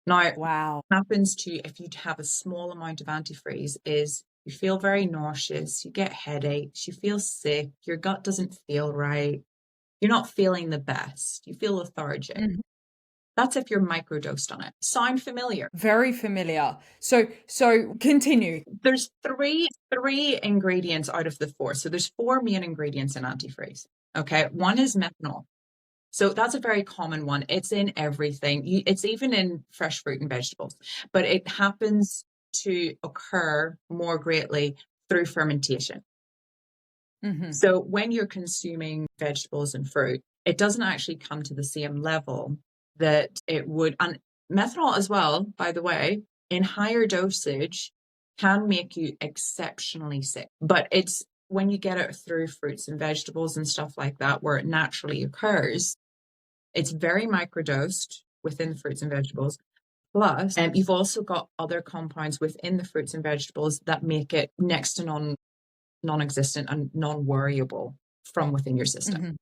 Now, Wow. what happens to you if you have a small amount of antifreeze is you feel very nauseous, you get headaches, you feel sick, your gut doesn't feel right, you're not feeling the best, you feel lethargic. Mm-hmm. That's if you're microdosed on it. Sound familiar? Very familiar. So continue. There's three ingredients out of the four. So there's four main ingredients in antifreeze. Okay. One is methanol. So that's a very common one. It's in everything. It's even in fresh fruit and vegetables, but it happens to occur more greatly through fermentation. Mm-hmm. So when you're consuming vegetables and fruit, it doesn't actually come to the same level that it would. And methanol as well, by the way, in higher dosage can make you exceptionally sick. But it's when you get it through fruits and vegetables and stuff like that, where it naturally occurs, it's very microdosed within the fruits and vegetables. Plus, you've also got other compounds within the fruits and vegetables that make it next to non-existent and non-worryable from within your system. Mm-hmm.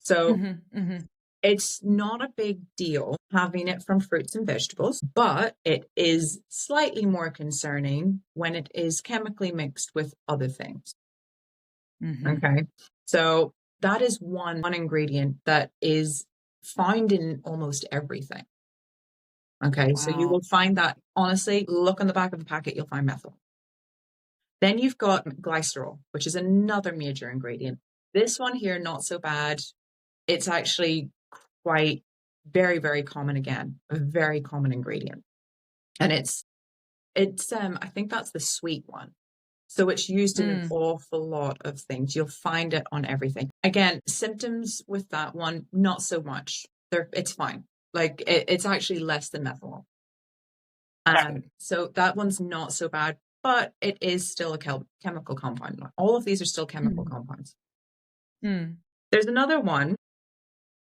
So Mm-hmm. it's not a big deal having it from fruits and vegetables, but it is slightly more concerning when it is chemically mixed with other things. Mm-hmm. Okay. So that is one ingredient that is found in almost everything. Okay. So you Wow. will find that, honestly, look on the back of the packet, you'll find methyl. Then you've got glycerol, which is another major ingredient. This one here, not so bad. It's actually quite very, very common again, a very common ingredient. And it's I think that's the sweet one. So it's used in an awful lot of things. You'll find it on everything. Again, symptoms with that one, not so much. It's fine. Like it's actually less than methanol. So that one's not so bad, but it is still a chemical compound. All of these are still chemical compounds. There's another one,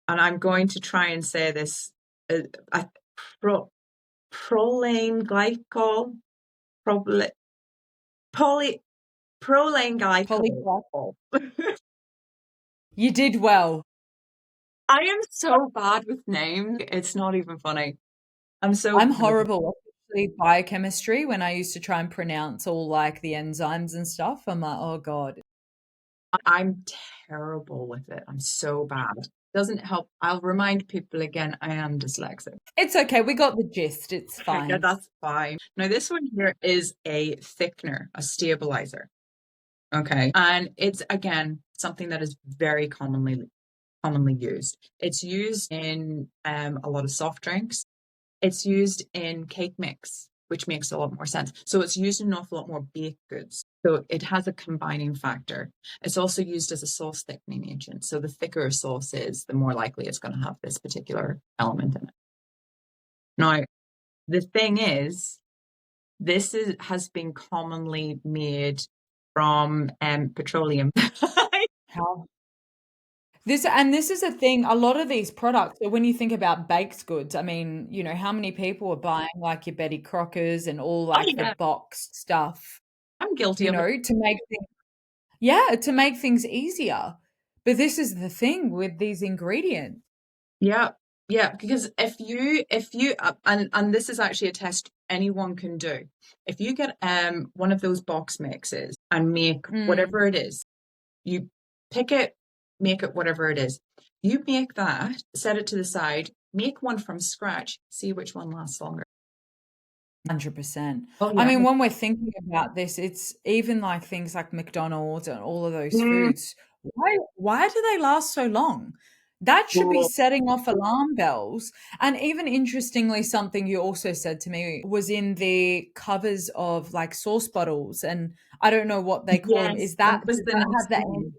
and I'm going to try and say this, proline glycol, proline glycol. You did well. I am so bad with names. It's not even funny. I'm horrible. Especially biochemistry, when I used to try and pronounce all like the enzymes and stuff, I'm like, oh God. I'm terrible with it. I'm so bad. Doesn't help. I'll remind people again, I am dyslexic. It's okay. We got the gist. It's Okay, yeah, fine. that's fine. Now, this one here is a thickener, a stabilizer. Okay. And it's, again, something that is very commonly used. It's used in a lot of soft drinks. It's used in cake mix, which makes a lot more sense. So it's used in an awful lot more baked goods. So it has a combining factor. It's also used as a sauce thickening agent. So the thicker a sauce is, the more likely it's going to have this particular element in it. Now, the thing is, has been commonly made from petroleum. How this is a thing, a lot of these products, so when you think about baked goods, I mean, you know, how many people are buying like your Betty Crockers and all Oh, like the yeah, boxed stuff, I'm guilty you of it. know, to make things easier. But this is the thing with these ingredients. Yeah, yeah, because and this is actually a test anyone can do. If you get one of those box mixes and make Mm, whatever it is, you pick it, make it whatever it is. You make that, set it to the side, make one from scratch, see which one lasts longer. 100%. Oh I yeah. mean, when we're thinking about this, it's even like things like McDonald's and all of those Mm. foods. Why do they last so long? That should be Well, setting off alarm bells. And even interestingly, something you also said to me was in the covers of like sauce bottles, and I don't know what they call them. yes, Is that that was does the that next have the one.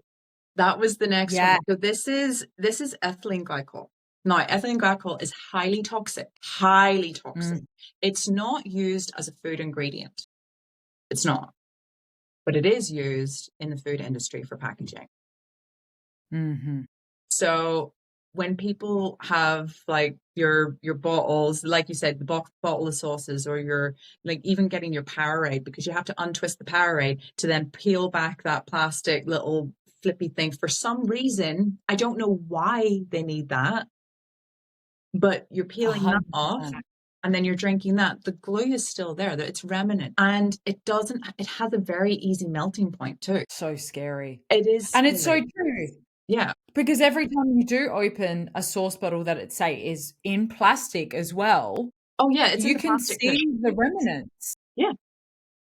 That was the next one. yeah, So this is ethylene glycol. Now, ethylene glycol is highly toxic, highly toxic. mm, It's not used as a food ingredient. It's not, but it is used in the food industry for packaging. mhm. So when people have like your bottles, like you said, the bottle of sauces, or your like even getting your Powerade, because you have to untwist the Powerade to then peel back that plastic little flippy thing. For some reason, I don't know why they need that, but you're peeling that off 100%. and then you're drinking that. The glue is still there, that it's remnant, and it has a very easy melting point too. So scary. It is And it's so scary. true. Yeah. Because every time you do open a sauce bottle that it say is in plastic as well, Oh yeah, it's in you the can plastic too. see the remnants. Yeah.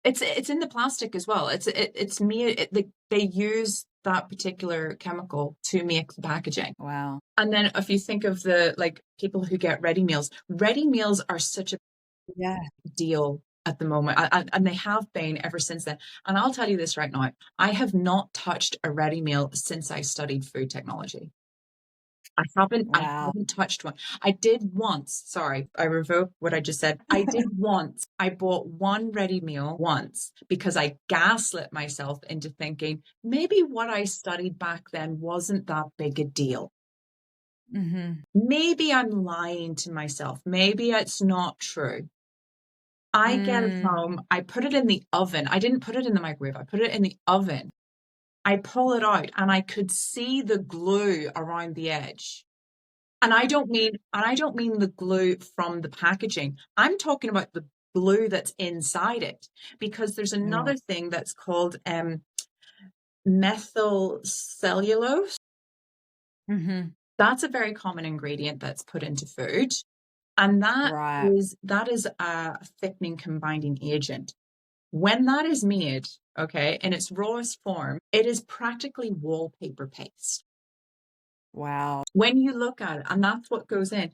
It's in the plastic as well. It's made they use that particular chemical to make the packaging. Wow. And then if you think of the like people who get ready meals are such a Yeah. deal at the moment, and they have been ever since then. And I'll tell you this right now, I have not touched a ready meal since I studied food technology. I Wow. haven't touched one. I did once. Sorry, I revoke what I just said. I did once. I bought one ready meal once because I gaslit myself into thinking maybe what I studied back then wasn't that big a deal. Mhm. Maybe I'm lying to myself. Maybe it's not true. I get it Mm. home. I put it in the oven. I didn't put it in the microwave. I put it in the oven. I pull it out and I could see the glue around the edge. And I don't mean the glue from the packaging. I'm talking about the glue that's inside it, because there's Oh. another thing that's called methyl cellulose. Mhm. That's a very common ingredient that's put into food, and that Right. is that is a thickening combining agent. When that is made, okay, in its rawest form, it is practically wallpaper paste. Wow. When you look at it, and that's what goes in.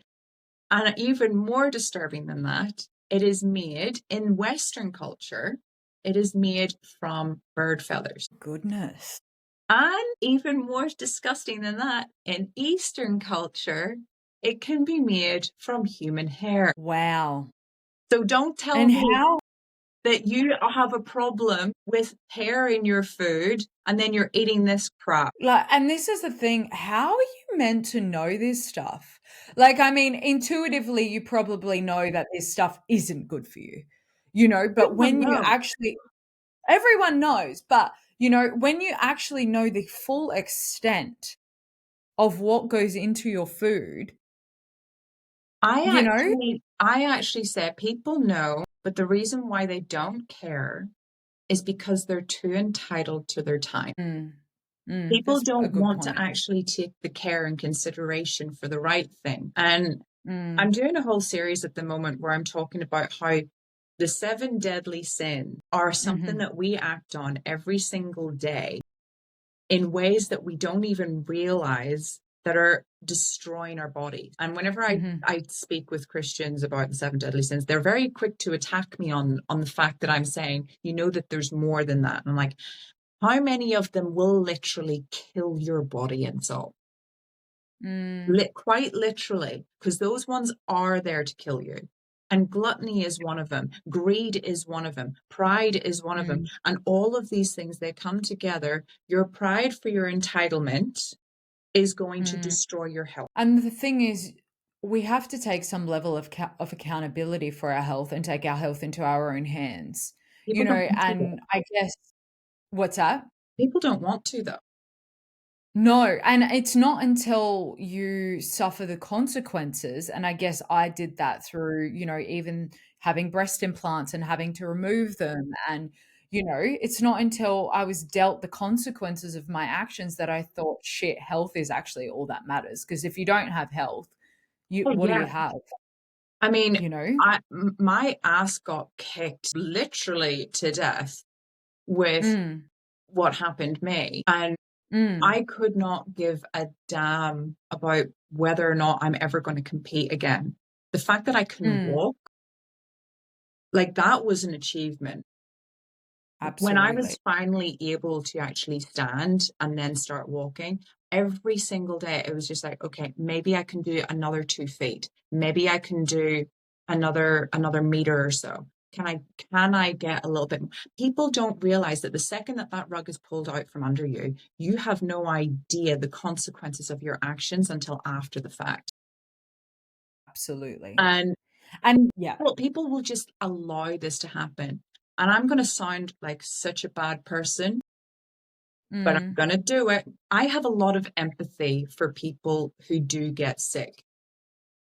And even more disturbing than that, it is made in Western culture, it is made from bird feathers. Goodness. And even more disgusting than that, in Eastern culture, it can be made from human hair. Wow. So don't tell And me how that you have a problem with hair in your food and then you're eating this crap. like, and this is the thing, how are you meant to know this stuff? Like, I mean, intuitively, you probably know that this stuff isn't good for you know, but Everyone when you knows. actually everyone knows, but, you know, when you actually know the full extent of what goes into your food, you know? I actually said people know, but the reason why they don't care is because they're too entitled to their time. Mm. People That's a don't good want to point. actually take the care and consideration for the right thing. And Mm, I'm doing a whole series at the moment where I'm talking about how the seven deadly sins are something mhm, that we act on every single day in ways that we don't even realize that are destroying our bodies. And whenever mhm, I speak with Christians about the seven deadly sins, they're very quick to attack me on the fact that I'm saying, you know, that there's more than that. And I'm like, how many of them will literally kill your body and soul? mm, Quite literally, because those ones are there to kill you. And gluttony is one of them. Greed is one of them. Pride is one of them. mm, And all of these things, they come together. Your pride for your entitlement is going to mm. destroy your health. And the thing is, we have to take some level of accountability for our health and take our health into our own hands, People don't want to, though. and I guess what's that? People don't want to, though. No, and it's not until you suffer the consequences, and I guess I did that through, even having breast implants and having to remove them, and, it's not until I was dealt the consequences of my actions that I thought, "Shit, health is actually all that matters. Because if you don't have health, you Oh, what do yeah. you have, I mean, you know? my ass got kicked literally to death with Mm, what happened to me. And mm, I could not give a damn about whether or not I'm ever going to compete again. The fact that I can mm, walk, like that was an achievement. When I absolutely. was finally able to actually stand and then start walking, every single day it was just like, okay, maybe I can do another 2 feet. Maybe I can do another meter or so. Can I get a little bit more? People don't realize that the second that that rug is pulled out from under you, you have no idea the consequences of your actions until after the fact. Absolutely. And And yeah. people will just allow this to happen. And I'm going to sound like such a bad person, but I'm Mm, going to do it. I have a lot of empathy for people who do get sick,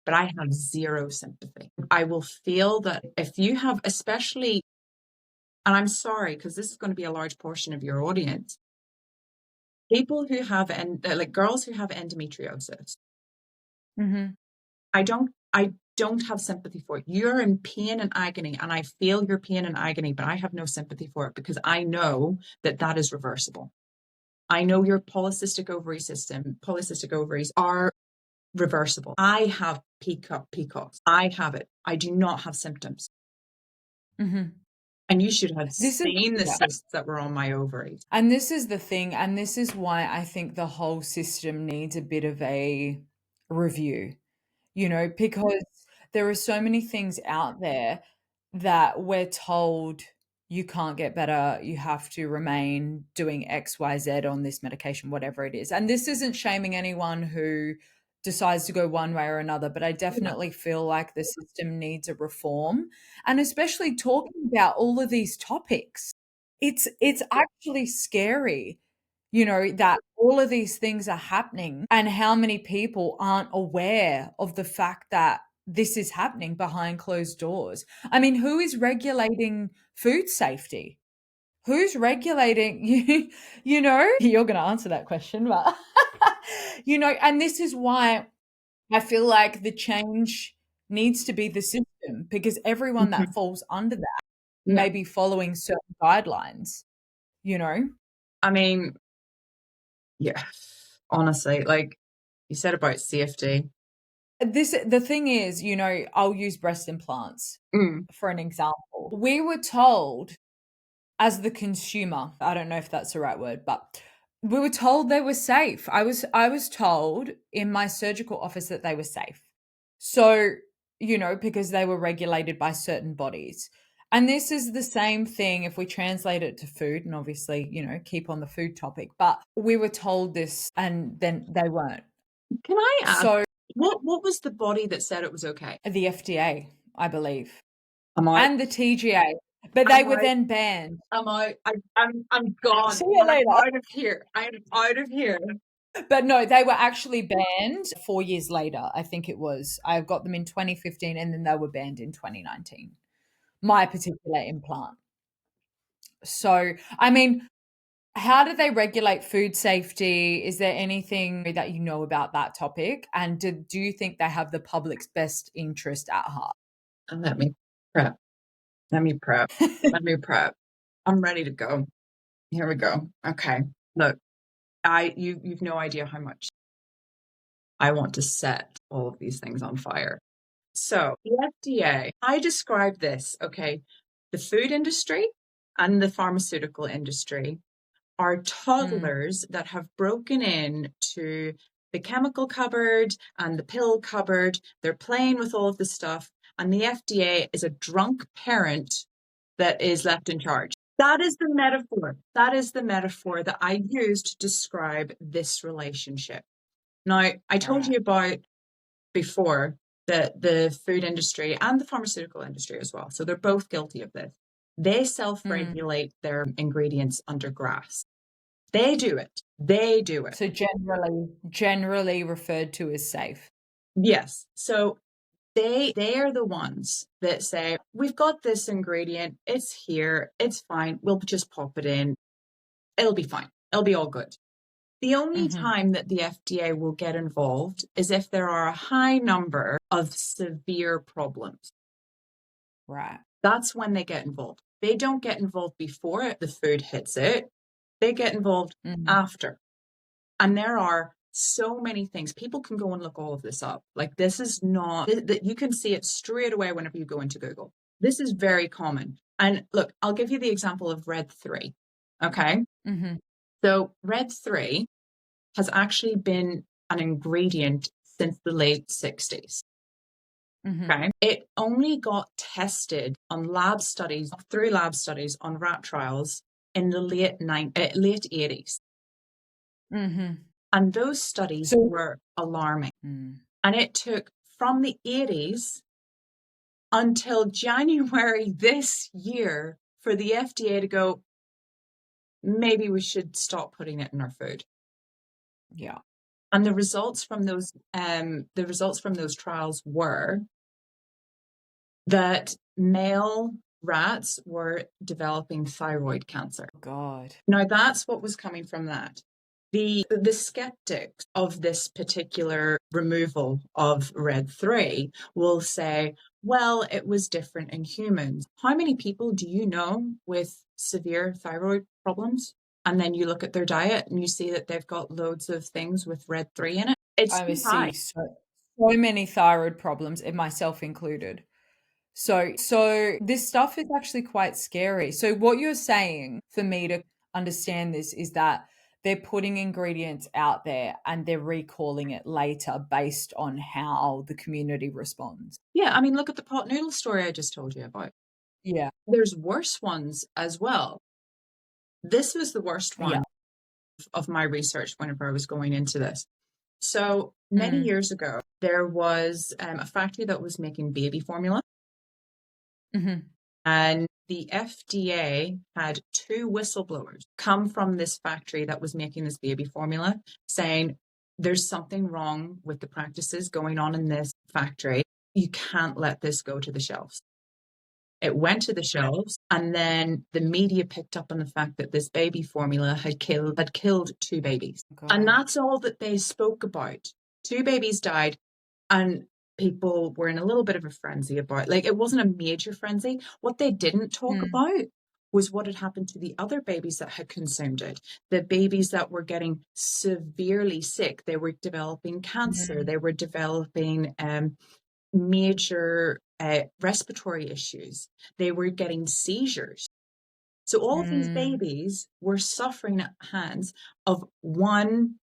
but I have zero sympathy. I will feel that if you have, especially, and I'm sorry, because this is going to be a large portion of your audience, people who have, and like girls who have endometriosis, mhm, I don't have sympathy for it. You're in pain and agony, and I feel your pain and agony, but I have no sympathy for it because I know that that is reversible. I know your polycystic ovaries are reversible. I have PCOS. I have it. I do not have symptoms. mhm. And you should have This is seen the yeah. cysts that were on my ovaries. And this is the thing, and this is why I think the whole system needs a bit of a review, because there are so many things out there that we're told you can't get better, you have to remain doing XYZ on this medication, whatever it is. And this isn't shaming anyone who decides to go one way or another, but I Yeah. definitely feel like the system needs a reform. And especially talking about all of these topics. It's actually scary, that all of these things are happening and how many people aren't aware of the fact that this is happening behind closed doors. I mean, who is regulating food safety? Who's regulating You're gonna answer that question, but and this is why I feel like the change needs to be the system because everyone that Mhm. falls under that Yeah. may be following certain guidelines, you know? I mean, yeah, honestly, like you said about safety. The thing is, I'll use breast implants Mm. for an example. We were told as the consumer, I don't know if that's the right word, but we were told they were safe. I was told in my surgical office that they were safe. So, because they were regulated by certain bodies. And this is the same thing if we translate it to food and obviously, keep on the food topic, but we were told this and then they weren't. Can I ask, So, what was the body that said it was okay? the FDA, I believe, I'm out. and the TGA, but they I'm were out. then banned. I'm out. I'm gone. See you I'm later. out of here. I'm out of here. But no, they were actually banned 4 years later, I think it was. I got them in 2015 and then they were banned in 2019, my particular implant. So, I mean, How do they regulate food safety? Is there anything that you know about that topic? And do you think they have the public's best interest at heart? And let me prep. Let me prep. Let me prep. I'm ready to go. Here we go. Okay. Look, you've no idea how much I want to set all of these things on fire. So the FDA, I describe this, okay? The food industry and the pharmaceutical industry are Mm, toddlers that have broken in to the chemical cupboard and the pill cupboard. They're playing with all of the stuff, and the FDA is a drunk parent that is left in charge. That is the metaphor. That is the metaphor that I use to describe this relationship. Now, I told right. you about before that the food industry and the pharmaceutical industry as well. So they're both guilty of this. They Mm. self-regulate their ingredients under GRAS. They do it. They do it. So generally referred to as safe. Yes. So they are the ones that say, we've got this ingredient, it's here, it's fine, we'll just pop it in, it'll be fine, it'll be all good. The only Mhm. time that the FDA will get involved is if there are a high number of severe problems. Right. That's when they get involved. They don't get involved before the food hits it, they get involved Mhm. after. And there are so many things. People can go and look all of this up. Like, this is not that you can see it straight away whenever you go into Google. This is very common. And look, I'll give you the example of Red 3. Okay. Mhm. So Red 3 has actually been an ingredient since the late 60s. Mhm. Okay. It only got tested on lab studies, through lab studies on rat trials in the late 80s. Mhm. And those studies So were alarming. mm, And it took from the 80s until January this year for the FDA to go, maybe we should stop putting it in our food. yeah. And the results from those trials were that male rats were developing thyroid cancer. God. Now, that's what was coming from that. The skeptics of this particular removal of Red 3 will say, well, it was different in humans. How many people do you know with severe thyroid problems? And then you look at their diet and you see that they've got loads of things with Red 3 in it. It's I too high. receive so many thyroid problems, and myself included. So this stuff is actually quite scary. So what you're saying for me to understand this is that they're putting ingredients out there and they're recalling it later based on how the community responds. Yeah, I mean, look at the pot noodle story I just told you about. Yeah. There's worse ones as well. This was the worst Yeah. one of my research whenever I was going into this. So many Mm. years ago, there was a factory that was making baby formula, Mhm. and the FDA had two whistleblowers come from this factory that was making this baby formula saying, there's something wrong with the practices going on in this factory. You can't let this go to the shelves. It went to the shelves, and then the media picked up on the fact that this baby formula had killed two babies. And God. that's all that they spoke about. Two babies died, and people were in a little bit of a frenzy about, like, it wasn't a major frenzy. What they didn't talk Mm. about was what had happened to the other babies that had consumed it. The babies that were getting severely sick. They were developing cancer. Mm. They were developing major respiratory issues. They were getting seizures. So all of these Mm. babies were suffering at hands of one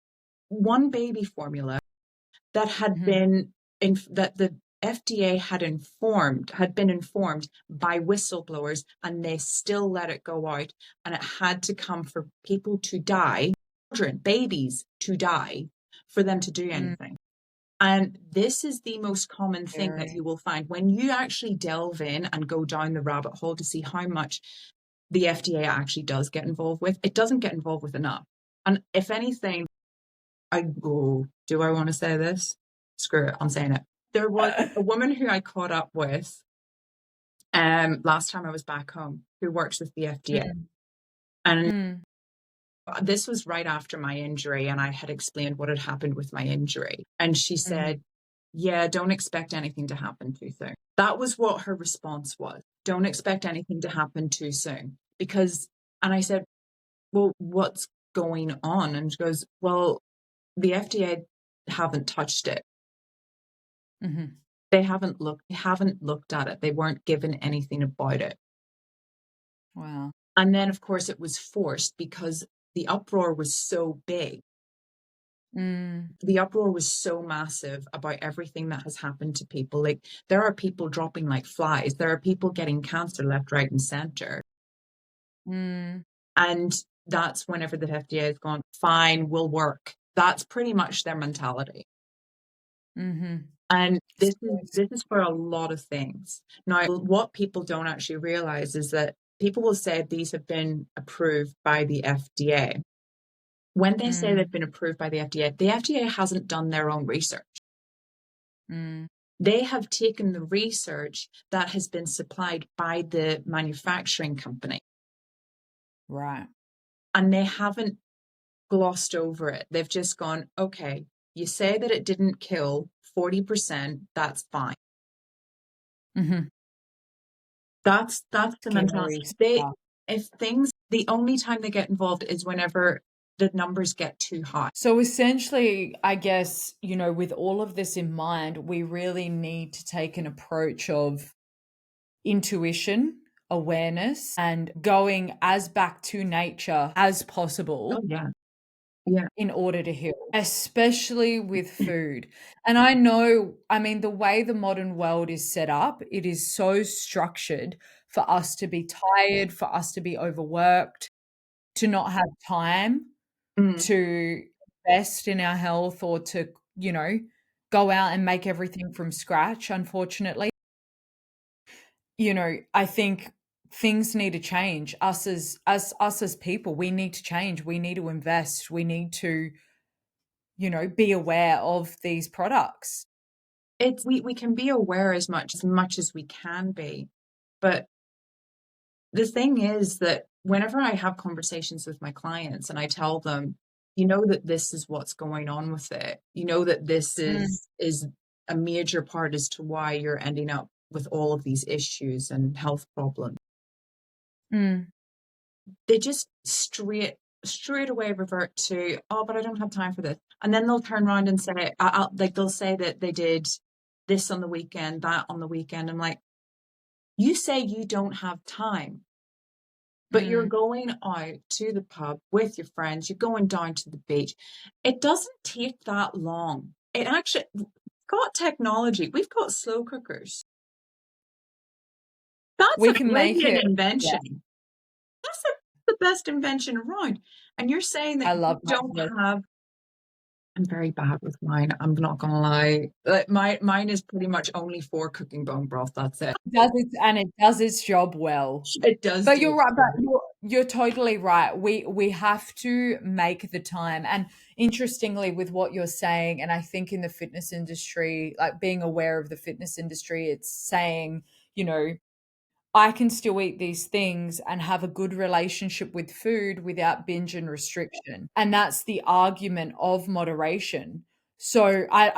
baby formula that had Mhm. been that the FDA had been informed by whistleblowers, and they still let it go out, and it had to come for people to die, children, babies to die, for them to do Mm. anything. And this is the most common thing that Scary. you will find when you actually delve in and go down the rabbit hole to see how much the FDA actually does get involved with. It doesn't get involved with enough. And if anything, do I want to say this? Screw it, I'm saying it. There was a woman who I caught up with last time I was back home who works with the FDA. Mm. And Mm. This was right after my injury, and I had explained what had happened with my injury. And she Mhm. said, yeah, don't expect anything to happen too soon. That was what her response was. Don't expect anything to happen too soon. And I said, well, what's going on? And she goes, well, the FDA haven't touched it. Mhm. They haven't looked at it. They weren't given anything about it. Wow. And then, of course, it was forced because the uproar was so big. Mm. The uproar was so massive about everything that has happened to people. Like, there are people dropping like flies. There are people getting cancer left, right, and center. Mm. And that's whenever the FDA has gone, fine, will work. That's pretty much their mentality. Mhm. And So this is for a lot of things. Now, what people don't actually realize is that people will say these have been approved by the FDA. When they say they've mm. been approved by the FDA hasn't done their own research. Mm. They have taken the research that has been supplied by the manufacturing company Right. and they haven't glossed over it. They've just gone, okay, you say that it didn't kill 40%, that's fine. Mhm. That's the Scary mentality. They stuff. if things the only time they get involved is whenever the numbers get too high. So essentially, I guess, with all of this in mind, we really need to take an approach of intuition, awareness, and going as back to nature as Oh possible yeah. Yeah. in order to heal, especially with food. And I know, I mean, the way the modern world is set up, it is so structured for us to be tired, for us to be overworked, to not have time Mm. to invest in our health or to, you know, go out and make everything from scratch, unfortunately. I think things need to change. Us as people, we need to change. We need to invest. We need to, be aware of these products. It's we can be aware as much as we can be. But the thing is that whenever I have conversations with my clients and I tell them, you know that this is what's going on with it. You know that this Mm, is a major part as to why you're ending up with all of these issues and health problems. mm, They just straight away revert to, oh, but I don't have time for this. And then they'll turn around and say, like they'll say that they did this on the weekend, that on the weekend. I'm like, you say you don't have time, but you're mm, going out to the pub with your friends, you're going down to the beach. It doesn't take that long. It actually got technology. We've got slow cookers. That's we a can make brilliant it. Yeah, invention. That's the best invention around. And you're saying that I you love that. don't Yes. have. I'm very bad with mine. I'm not gonna lie. Like mine is pretty much only for cooking bone broth. That's it. It does its job well. It does But do you're its right, job. but you're totally right. We have to make the time. And interestingly, with what you're saying, and I think in the fitness industry, like being aware of the fitness industry, it's saying, you know, I can still eat these things and have a good relationship with food without binge and restriction. And that's the argument of moderation. So I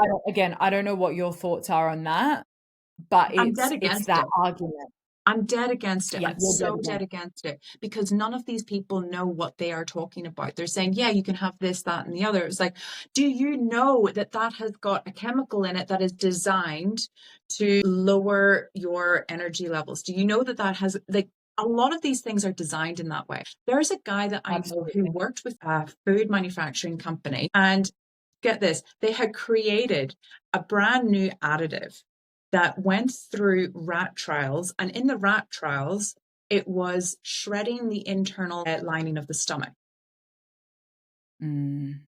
don't know what your thoughts are on that, but I'm dead it's against that it. argument. I'm dead against it. Yeah, I'm you're dead so again. dead against it because none of these people know what they are talking about. They're saying, yeah, you can have this, that, and the other. It's like, do you know that that has got a chemical in it that is designed to lower your energy levels? Do you know that that has, like, a lot of these things are designed in that way. There's a guy that I know who Absolutely. worked with a food manufacturing company, and get this, they had created a brand new additive that went through rat trials. And in the rat trials, it was shredding the internal lining of the stomach. Mm,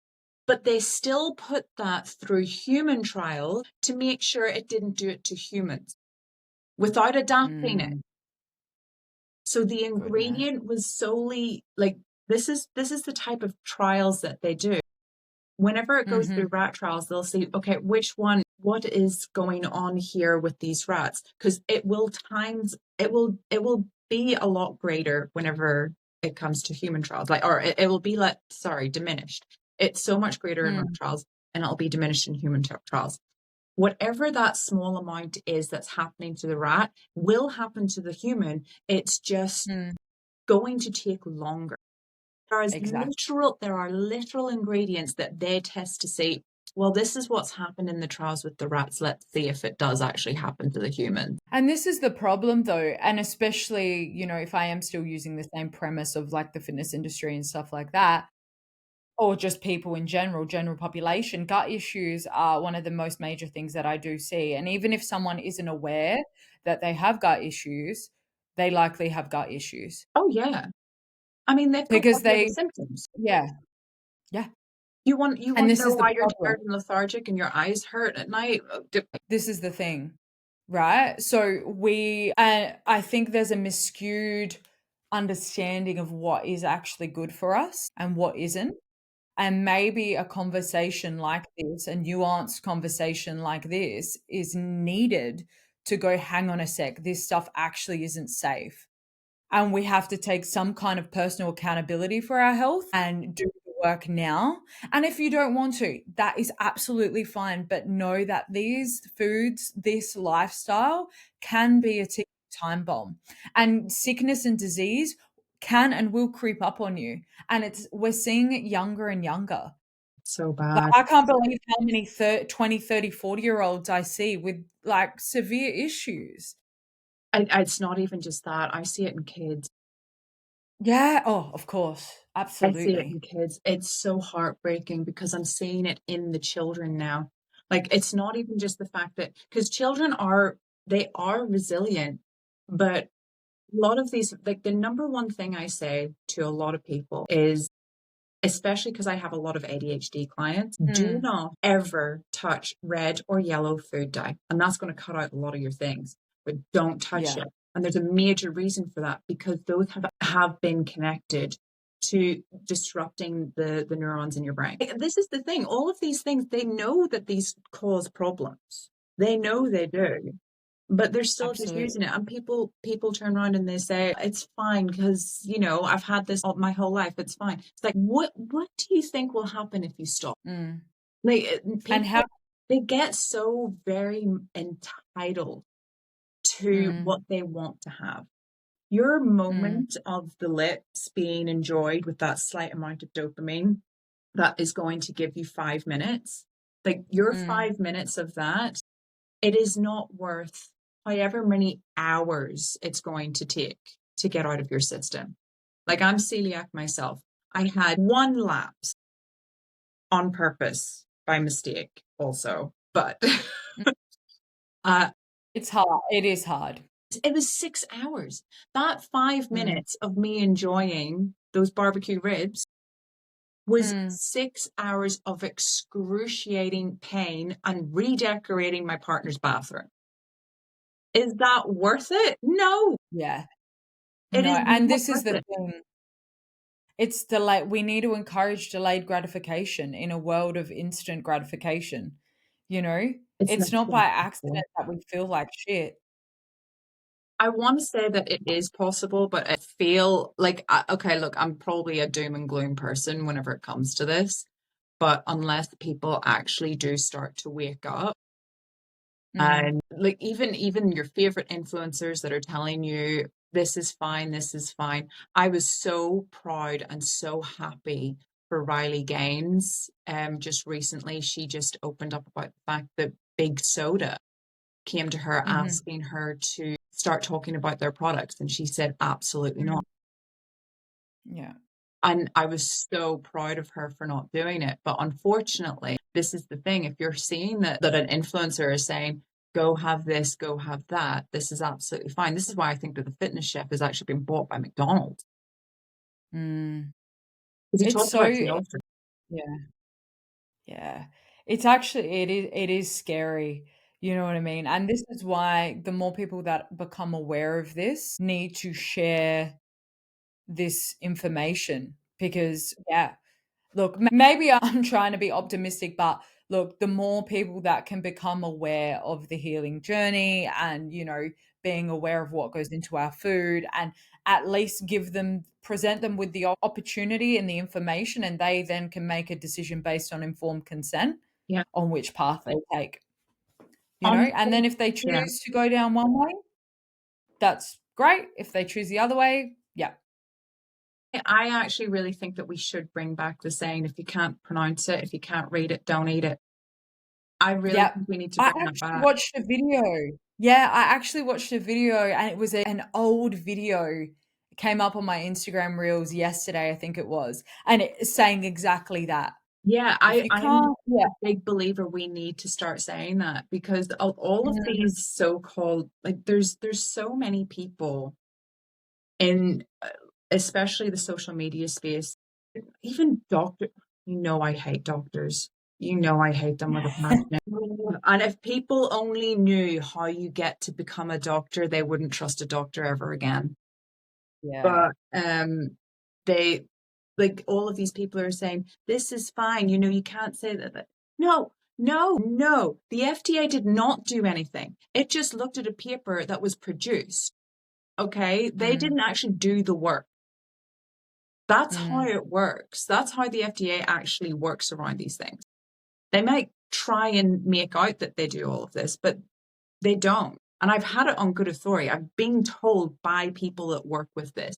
But they still put that through human trials to make sure it didn't do it to humans without adapting it. mm, So the goodness. ingredient was solely like this is the type of trials that they do. Whenever it goes through Mhm. rat trials, they'll see, okay, what is going on here with these rats? Because it will be a lot greater whenever it comes to human trials, like, or it will be diminished. It's so much greater in rat trials, and it'll be diminished in human trials. Whatever that small amount is that's happening to the rat will happen to the human. It's just going to take longer. Exactly. There are literal ingredients that they test to say, well, this is what's happened in the trials with the rats. Let's see if it does actually happen to the humans. And this is the problem though, and especially, if I am still using the same premise of like the fitness industry and stuff like that, or just people in general population, gut issues are one of the most major things that I do see. And even if someone isn't aware that they have gut issues, they likely have gut issues Oh, yeah. I mean, they've got because every other they symptoms. yeah, yeah. You want And to this know is the why you're problem. tired and lethargic and your eyes hurt at night? This is the thing, right? So I think there's a miscued understanding of what is actually good for us and what isn't. And maybe a conversation like this, a nuanced conversation like this is needed to go, hang on a sec, this stuff actually isn't safe. And we have to take some kind of personal accountability for our health and do the work now. And if you don't want to, that is absolutely fine. But know that these foods, this lifestyle can be a ticking time bomb. And sickness and disease can and will creep up on you. And we're seeing it younger and younger. So Like, bad. I can't believe how many 20, 30, 40-year-olds I see with like severe issues. It's not even just that. I see it in kids. Yeah. Oh, of course. I see it Absolutely. in kids. It's so heartbreaking because I'm seeing it in the children now. Like, it's not even just the fact that, because children they are resilient, but a lot of these, like, the number one thing I say to a lot of people is, especially because I have a lot of ADHD clients, do Mm, not ever touch red or yellow food dye. And that's going to cut out a lot of your things, but don't touch yeah. it. And there's a major reason for that, because those have been connected to disrupting the neurons in your brain. This is the thing. All of these things, they know that these cause problems. They know they do, but they're still just Absolutely. using it. And people turn around and they say it's fine because, I've had this all my whole life, it's fine. It's like, what do you think will happen if you stop? Mm. Like, And how people, they get so very entitled to mm, what they want to have. Your mm, moment of the lips being enjoyed with that slight amount of dopamine that is going to give you 5 minutes, like, your mm, 5 minutes of that, it is not worth however many hours it's going to take to get out of your system. Like, I'm celiac myself. I had one lapse on purpose by mistake also, but mm. uh, It's hard. It is hard. it was 6 hours. That five Mm, minutes of me enjoying those barbecue ribs was mm. 6 hours of excruciating pain and redecorating my partner's bathroom. Is that worth it? No, Yeah. it No, is and not this is worth the it. thing. It's delayed. We need to encourage delayed gratification in a world of instant gratification. You know, It's it's next not to by accident impossible. that we feel like shit. I want to say that it is possible, but I feel like, okay, look, I'm probably a doom and gloom person whenever it comes to this, but unless people actually do start to wake up, Mm, and like, even your favorite influencers that are telling you this is fine, this is fine. I was so proud and so happy for Riley Gaines. Just recently, she just opened up about the fact that Big Soda came to her mhm, asking her to start talking about their products, and she said absolutely mm, not. yeah. And I was so proud of her for not doing it. But unfortunately, this is the thing. If you're seeing that an influencer is saying, go have this, go have that, this is absolutely fine. This is why I think that the fitness chef has actually been bought by McDonald's, Mm. because he It's talked so about the ultra. yeah, yeah. It's actually it is scary. You know what I mean? And this is why the more people that become aware of this need to share this information because yeah, look, maybe I'm trying to be optimistic, but look, the more people that can become aware of the healing journey and, being aware of what goes into our food, and at least present them with the opportunity and the information, and they then can make a decision based on informed consent Yeah. on which path they take, and then Honestly, if they yeah. choose to go down one way, that's great. If they choose the other way, yeah. I actually really think that we should bring back the saying, if you can't pronounce it, if you can't read it, don't eat it. I really Yep. think we need to I bring that actually back. watched a video. Yeah, I actually watched a video, and it was an old video. It came up on my Instagram Reels yesterday, I think it was, and it's saying exactly that. Yeah, If you I'm can't, yeah. a big believer we need to start saying that, because all of Mm, these so-called, like, there's so many people in, especially the social media space, even I hate doctors. I hate them with a passion. And if people only knew how you get to become a doctor, they wouldn't trust a doctor ever again. yeah. But they, like, all of these people are saying this is fine. You can't say that. No, no, no. The FDA did not do anything. It just looked at a paper that was produced. Okay, they Mm, didn't actually do the work. That's how mm, it works. That's how the FDA actually works around these things. They might try and make out that they do all of this, but they don't. And I've had it on good authority. I've been told by people that work with this,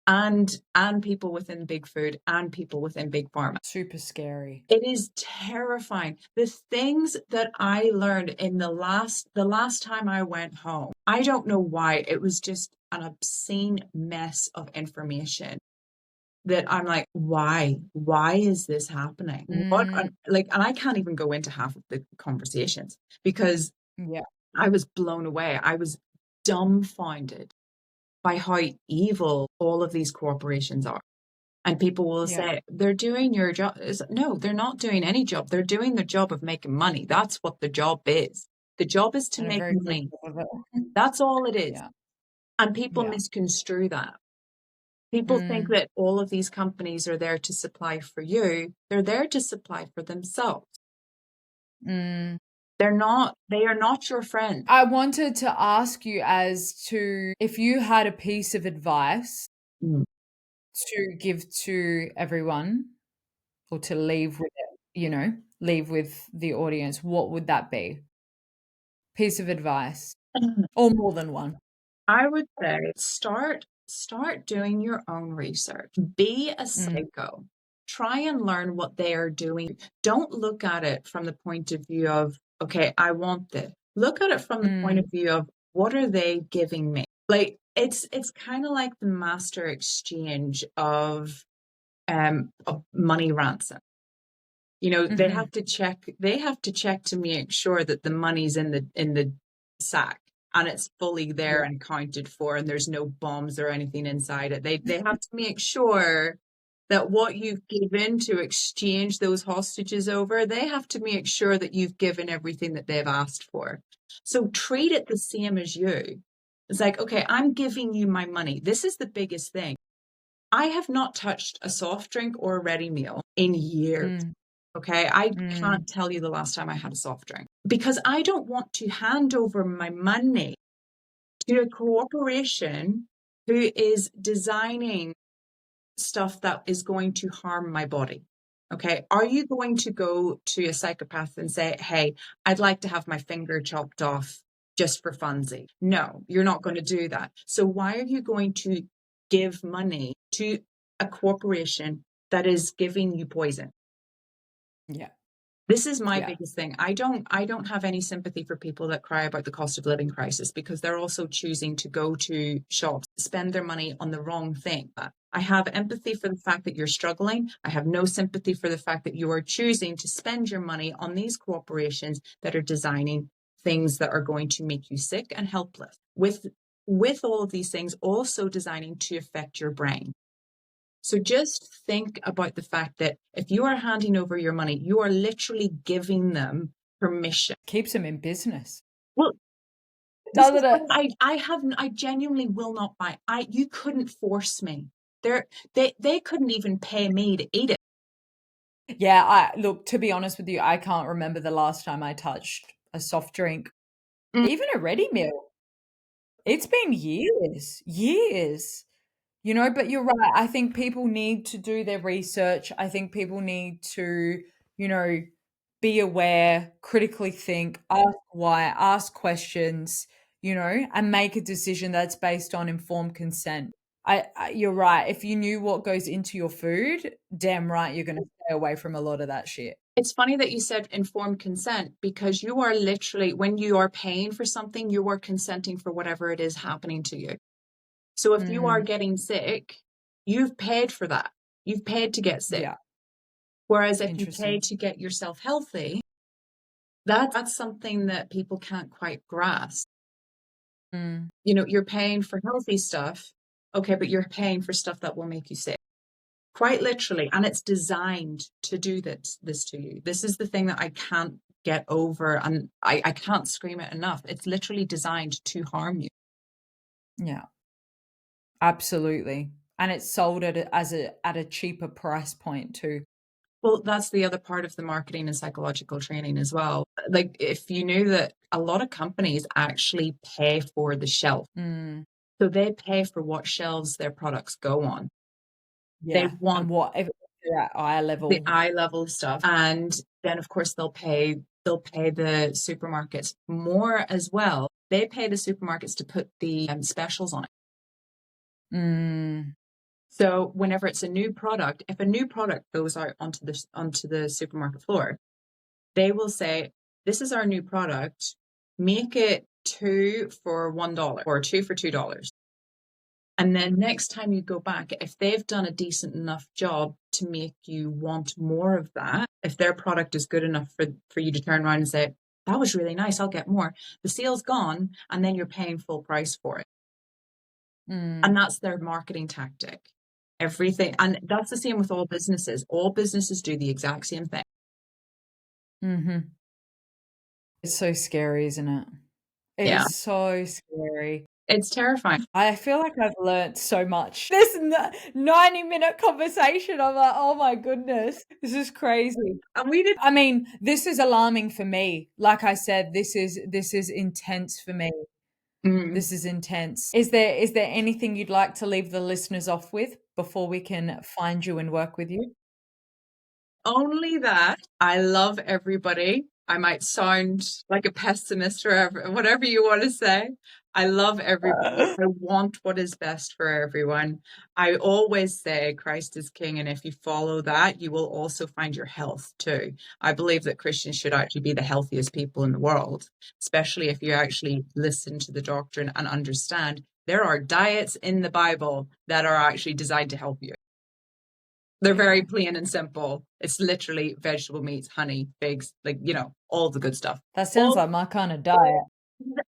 and people within big food and people within big pharma. super scary. It is terrifying. The things that I learned in the last time I went home, I don't know why. It was just an obscene mess of information that I'm like, why? Why is this happening? What, Mm, like, and I can't even go into half of the conversations because yeah, I was blown away. I was dumbfounded by how evil all of these corporations are. And people will yeah. say, they're doing your job. No, they're not doing any job. They're doing the job of making money. That's what the job is. The job is to And a make very good money. job of it. That's all it is. Yeah, And people yeah. misconstrue that. People think Mm, that all of these companies are there to supply for you. They're there to supply for themselves. mm. They are not your friend. I wanted to ask you as to if you had a piece of advice Mm. to give to everyone or to leave with it, leave with the audience, what would that be? Piece of advice or more than one? I would say start doing your own research. Be a Mm, psycho. Try and learn what they are doing. Don't look at it from the point of view of, okay, I want this. Look at it from the point of mm, view of, what are they giving me? Like, it's kind of like the master exchange of money ransom. mhm, They have to check to make sure that the money's in the sack, and it's fully there yeah, and accounted for, and there's no bombs or anything inside it. They have to make sure that what you've given to exchange those hostages over, they have to make sure that you've given everything that they've asked for. So treat it the same as you. It's like, okay, I'm giving you my money. This is the biggest thing. I have not touched a soft drink or a ready meal in years. mm, Okay, I mm, can't tell you the last time I had a soft drink, because I don't want to hand over my money to a corporation who is designing stuff that is going to harm my body. Okay, are you going to go to a psychopath and say, hey, I'd like to have my finger chopped off just for funsy? No, you're not going to do that. So why are you going to give money to a corporation that is giving you poison? yeah, This is my yeah, biggest thing. I don't have any sympathy for people that cry about the cost of living crisis, because they're also choosing to go to shops, spend their money on the wrong thing. I have empathy for the fact that you're struggling. I have no sympathy for the fact that you are choosing to spend your money on these corporations that are designing things that are going to make you sick and helpless. With all of these things also designing to affect your brain. So just think about the fact that if you are handing over your money, you are literally giving them permission. keeps them in business, Well, this is doesn't what it? I genuinely will not buy. You couldn't force me. They couldn't even pay me to eat it. Yeah, I look, to be honest with you, I can't remember the last time I touched a soft drink, Mm. even a ready meal. It's been years, but you're right. I think people need to do their research. I think people need to, you know, be aware, critically think, ask why, ask questions, and make a decision that's based on informed consent. You're right. If you knew what goes into your food, damn right, you're going to stay away from a lot of that shit. It's funny that you said informed consent because you are literally, when you are paying for something, you are consenting for whatever it is happening to you. So if you are getting sick, you've paid for that. You've paid to get sick. Yeah. Whereas if you pay Interesting. to get yourself healthy, that's something that people can't quite grasp. Mm. You're paying for healthy stuff. Okay, but you're paying for stuff that will make you sick. Quite literally. And it's designed to do this to you. This is the thing that I can't get over, and I can't scream it enough. It's literally designed to harm you. Yeah. Absolutely. And it's sold at a cheaper price point too. Well, that's the other part of the marketing and psychological training as well. Like, if you knew that a lot of companies actually pay for the shelf. Mm. So they pay for what shelves their products go on. They Yeah. want And if you're at eye level. the eye level stuff. And then of course they'll pay the supermarkets more as well. They pay the supermarkets to put the specials on it. Mm. So whenever it's a new product, if a new product goes out onto the supermarket floor, they will say, "This is our new product. Make it 2 for $1 or 2 for $2." And then next time you go back, if they've done a decent enough job to make you want more of that, if their product is good enough for you to turn around and say, "That was really nice, I'll get more," the sale's gone, and then you're paying full price for it. And that's their marketing tactic. Everything. And that's the same with all businesses. All businesses do the exact same thing. Mm-hmm. It's so scary, isn't it? It Yeah. is so scary. It's terrifying. I feel like I've learnt so much. This 90-minute conversation, I'm like, oh my goodness, this is crazy. And we did. I mean, this is alarming for me. Like I said, this is intense for me. This is intense. Is there anything you'd like to leave the listeners off with before we can find you and work with you? Only that I love everybody. I might sound like a pessimist or whatever you want to say. I love everybody. I want what is best for everyone. I always say Christ is king, and if you follow that, you will also find your health too. I believe that Christians should actually be the healthiest people in the world, especially if you actually listen to the doctrine and understand there are diets in the Bible that are actually designed to help you. They're very plain and simple. It's literally vegetable meats, honey, figs, like, all the good stuff. That sounds like my kind of diet.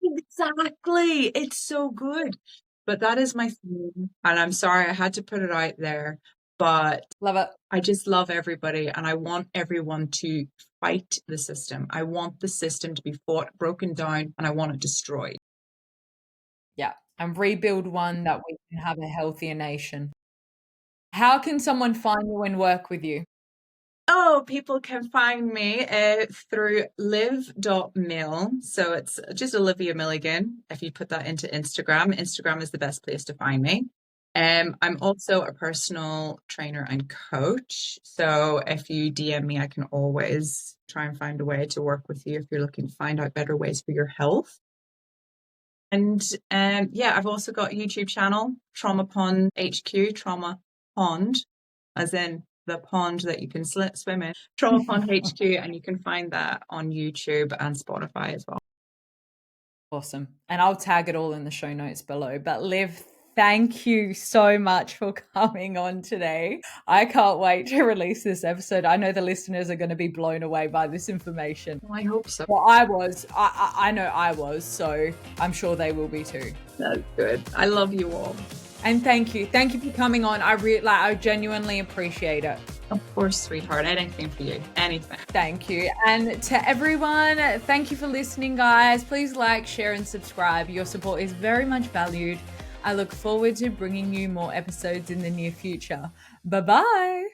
Exactly. It's so good. But that is my theme. And I'm sorry I had to put it out there, but Love it. I just love everybody, and I want everyone to fight the system. I want the system to be fought, broken down, and I want it destroyed. Yeah. And rebuild one that we can have a healthier nation. How can someone find you and work with you? Oh, people can find me through live.mill. So it's just Olivia Milligan. If you put that into Instagram, Instagram is the best place to find me. I'm also a personal trainer and coach. So if you DM me, I can always try and find a way to work with you if you're looking to find out better ways for your health. And yeah, I've also got a YouTube channel, Trauma Pond HQ, Trauma Pond, as in the pond that you can swim in, Trauma Pond HQ, and you can find that on YouTube and Spotify as well. Awesome. And I'll tag it all in the show notes below. But Liv, thank you so much for coming on today. I can't wait to release this episode. I know the listeners are going to be blown away by this information. Well, I hope so. Well, I was. I know I was, so I'm sure they will be too. That's good. I love you all. And thank you. Thank you for coming on. I genuinely appreciate it. Of course, sweetheart. Anything for you. Anything. Thank you. And to everyone, thank you for listening, guys. Please like, share, and subscribe. Your support is very much valued. I look forward to bringing you more episodes in the near future. Bye-bye.